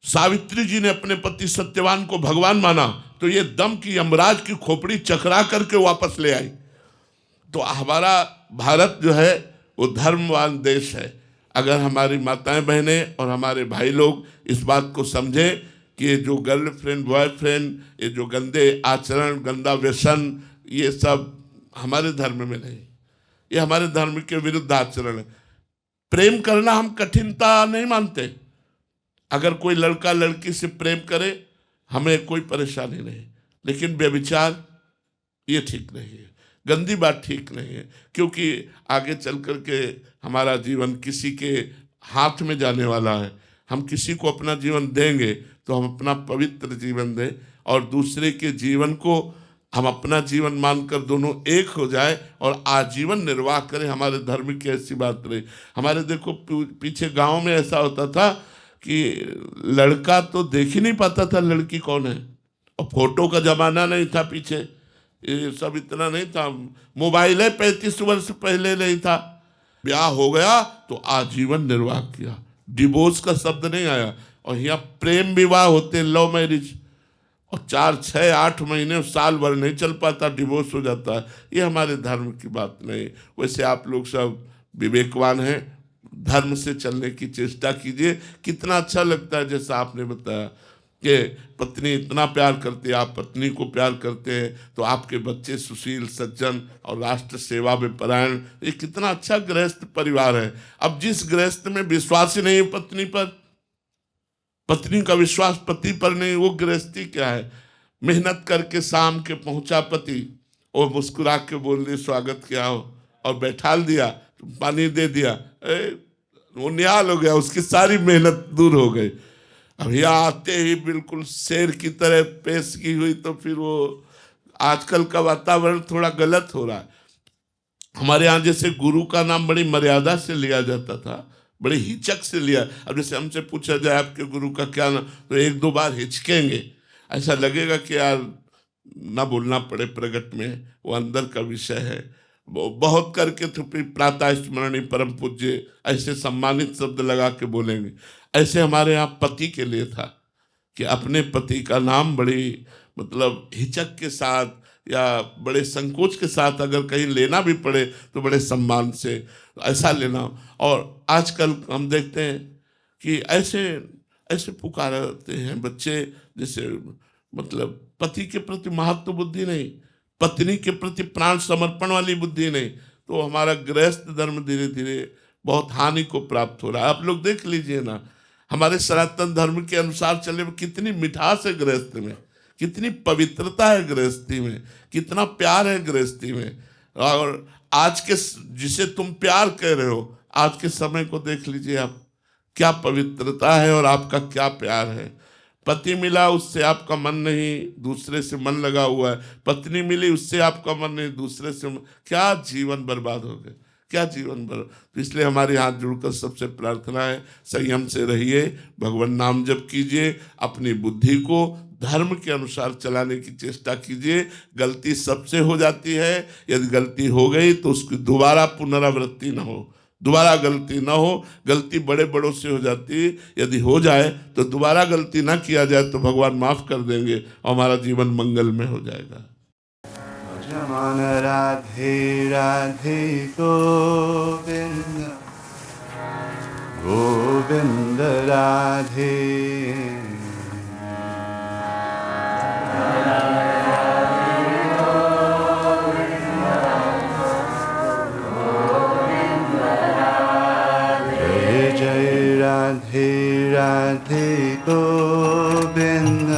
C: सावित्री जी ने अपने पति सत्यवान को भगवान माना, तो ये दम की यमराज की खोपड़ी चकरा करके वापस ले आई। तो हमारा भारत जो है वो धर्मवान देश है। अगर हमारी माताएं बहनें और हमारे भाई लोग इस बात को समझें कि ये जो गर्लफ्रेंड बॉयफ्रेंड, ये जो गंदे आचरण, गंदा व्यसन, ये सब हमारे धर्म में नहीं, ये हमारे धर्म के विरुद्ध आचरण है। प्रेम करना हम कठिनता नहीं मानते। अगर कोई लड़का लड़की से प्रेम करे हमें कोई परेशानी नहीं, लेकिन व्यभिचार ये ठीक नहीं है, गंदी बात ठीक नहीं है, क्योंकि आगे चल कर के हमारा जीवन किसी के हाथ में जाने वाला है। हम किसी को अपना जीवन देंगे तो हम अपना पवित्र जीवन दें और दूसरे के जीवन को हम अपना जीवन मानकर दोनों एक हो जाए और आजीवन निर्वाह करें। हमारे धर्म की ऐसी बात रही। हमारे देखो पीछे गांव में ऐसा होता था कि लड़का तो देख ही नहीं पाता था लड़की कौन है, और फोटो का जमाना नहीं था, पीछे ये सब इतना नहीं था, मोबाइल है 35 वर्ष पहले नहीं था। ब्याह हो गया तो आजीवन निर्वाह किया, डिवोर्स का शब्द नहीं आया। और यहाँ प्रेम विवाह होते, लव मैरिज, और 4, 6, 8 महीने, साल भर नहीं चल पाता, डिवोर्स हो जाता है। ये हमारे धर्म की बात नहीं। वैसे आप लोग सब विवेकवान हैं, धर्म से चलने की चेष्टा कीजिए। कितना अच्छा लगता है जैसा आपने बताया कि पत्नी इतना प्यार करती है, आप पत्नी को प्यार करते हैं, तो आपके बच्चे सुशील, सज्जन और राष्ट्र सेवा में परायण। ये कितना अच्छा गृहस्थ परिवार है। अब जिस गृहस्थ में विश्वास ही नहीं है पत्नी पर, पत्नी का विश्वास पति पर नहीं, वो गृहस्थी क्या है। मेहनत करके शाम के पहुंचा पति और मुस्कुरा के बोल दिया स्वागत किया हो और बैठाल दिया, पानी दे दिया, वो निहाल हो गया, उसकी सारी मेहनत दूर हो गई। अब यहाँ आते ही बिल्कुल शेर की तरह पेश की हुई, तो फिर वो आजकल का वातावरण थोड़ा गलत हो रहा है। हमारे यहाँ जैसे गुरु का नाम बड़ी मर्यादा से लिया जाता था, बड़े हिचक से लिया। अब जैसे हमसे पूछा जाए आपके गुरु का क्या नाम, तो 1-2 बार हिचकेंगे, ऐसा लगेगा कि यार ना बोलना पड़े प्रगट में, वो अंदर का विषय है। बहुत करके तो फिर प्रातः स्मरणी परम पूज्य ऐसे सम्मानित शब्द लगा के बोलेंगे। ऐसे हमारे यहाँ पति के लिए था कि अपने पति का नाम बड़ी मतलब हिचक के साथ या बड़े संकोच के साथ अगर कहीं लेना भी पड़े तो बड़े सम्मान से ऐसा लेना। और आजकल हम देखते हैं कि ऐसे ऐसे पुकारते हैं बच्चे जैसे मतलब पति के प्रति महत्व बुद्धि नहीं, पत्नी के प्रति प्राण समर्पण वाली बुद्धि नहीं। तो हमारा गृहस्थ धर्म धीरे धीरे बहुत हानि को प्राप्त हो रहा है। आप लोग देख लीजिए ना, हमारे सनातन धर्म के अनुसार चले कितनी मिठास है गृहस्थ में, कितनी पवित्रता है गृहस्थी में, कितना प्यार है गृहस्थी में। और आज के जिसे तुम प्यार कह रहे हो, आज के समय को देख लीजिए आप, क्या पवित्रता है और आपका क्या प्यार है। पति मिला उससे आपका मन नहीं, दूसरे से मन लगा हुआ है। पत्नी मिली उससे आपका मन नहीं, दूसरे से क्या जीवन बर्बाद हो गए, क्या जीवन बर्बाद। तो इसलिए हमारे हाथ जुड़कर सबसे प्रार्थना है, संयम से रहिए, भगवान नाम जप कीजिए, अपनी बुद्धि को धर्म के अनुसार चलाने की चेष्टा कीजिए। गलती सबसे हो जाती है, यदि गलती हो गई तो उसकी दोबारा पुनरावृत्ति न हो, दोबारा गलती ना हो। गलती बड़े बड़ों से हो जाती है, यदि हो जाए तो दोबारा गलती ना किया जाए तो भगवान माफ कर देंगे और हमारा जीवन मंगल में हो जाएगा।
H: रमन राधे राधे गोविंद गोविंद राधे राधे राधे गोविंद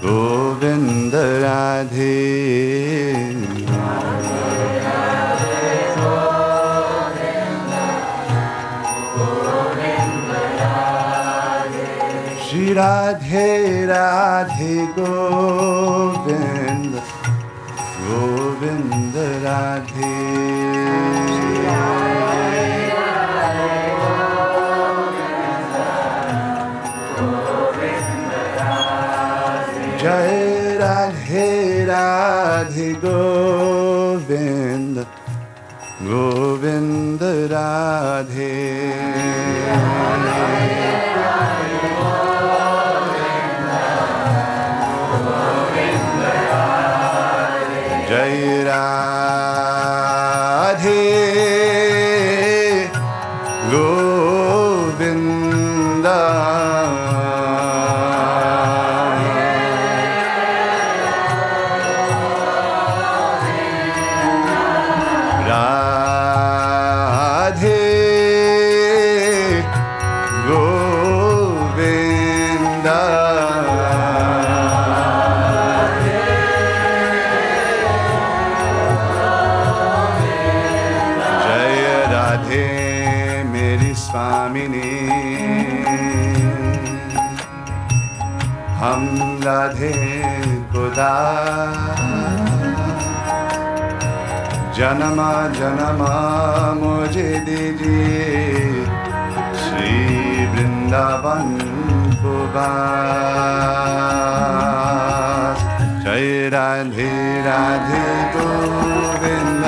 H: गोविंद राधे राधे राधे गोविंद गोविंद राधे जय राधे राधे गोविंद गोविंद राधे जय राधे गोविंद राधे गोविंद जय राधे मेरी स्वामिनी हम राधे खुदा जन्म जन्म मुझे दीजिए श्री वृंदावन को वास जय राधे राधे गोविंद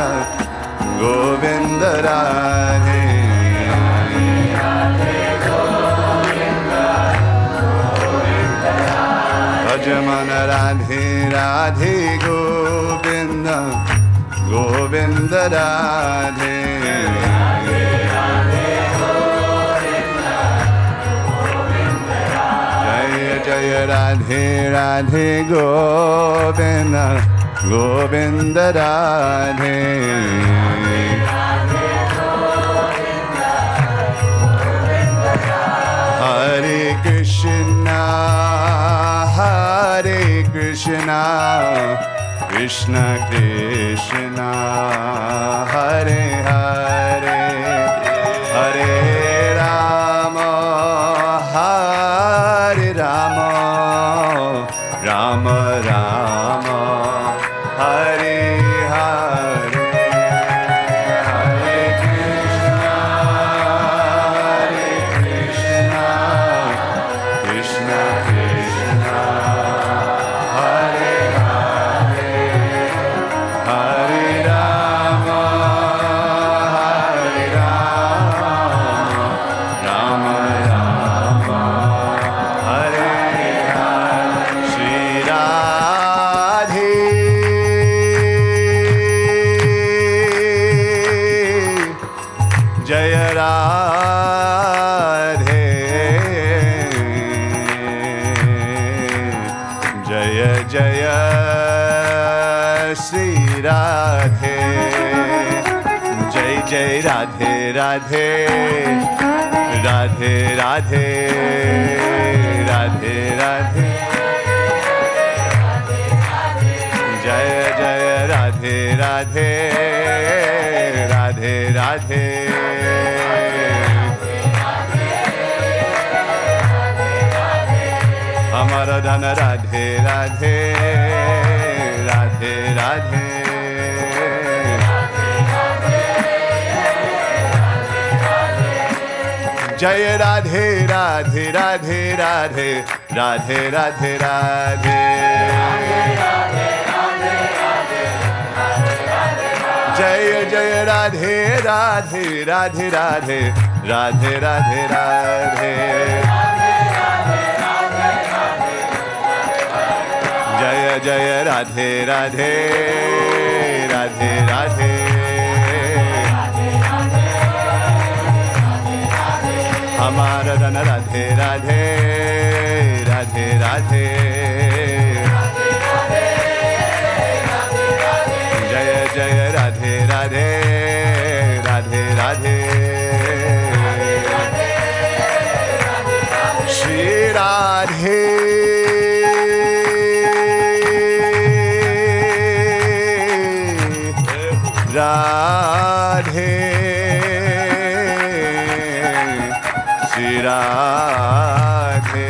H: गोविंद राधे भज मन राधे राधे गोविंद गोविंद राधे जय जय राधे राधे गोविंद गोविंद राधे हरे कृष्णा कृष्ण कृष्ण हरे हरे हरे राम राम राम हरे हरे हरे कृष्ण कृष्ण कृष्ण हरे हरे हरे राम राम राम हरे हरे श्री राधे जय राधे जय जय श्री राधे जय जय राधे राधे राधे राधे राधे राधे जय जय राधे राधे राधे राधे हमारा धन राधे राधे राधे राधे जय राधे राधे राधे राधे राधे राधे राधे जय जय राधे राधे राधे राधे राधे राधे राधे जय जय राधे राधे राधे राधे हमारा धन राधे राधे राधे राधे जय जय राधे राधे राधे राधे श्री राधे राधे श्री राधे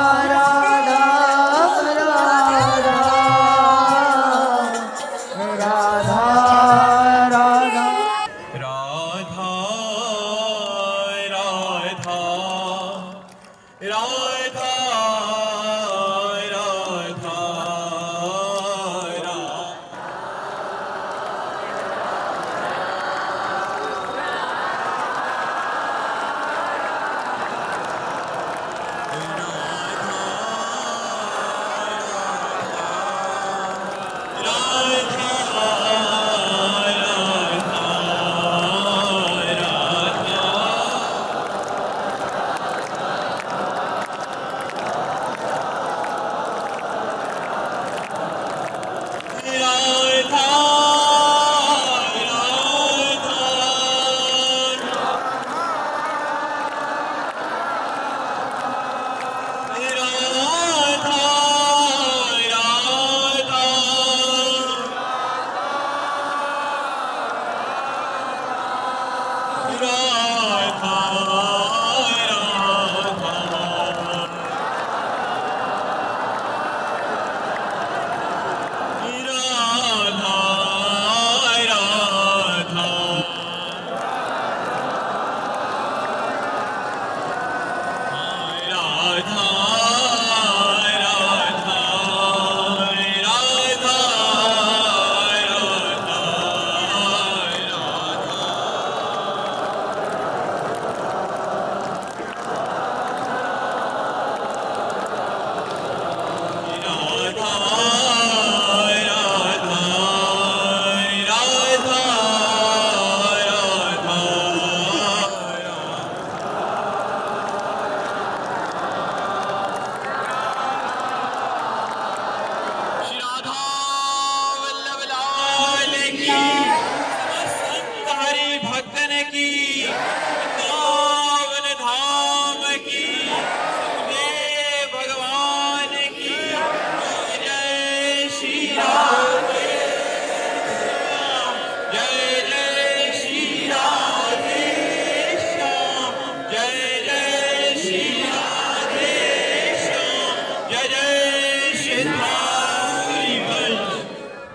I: जय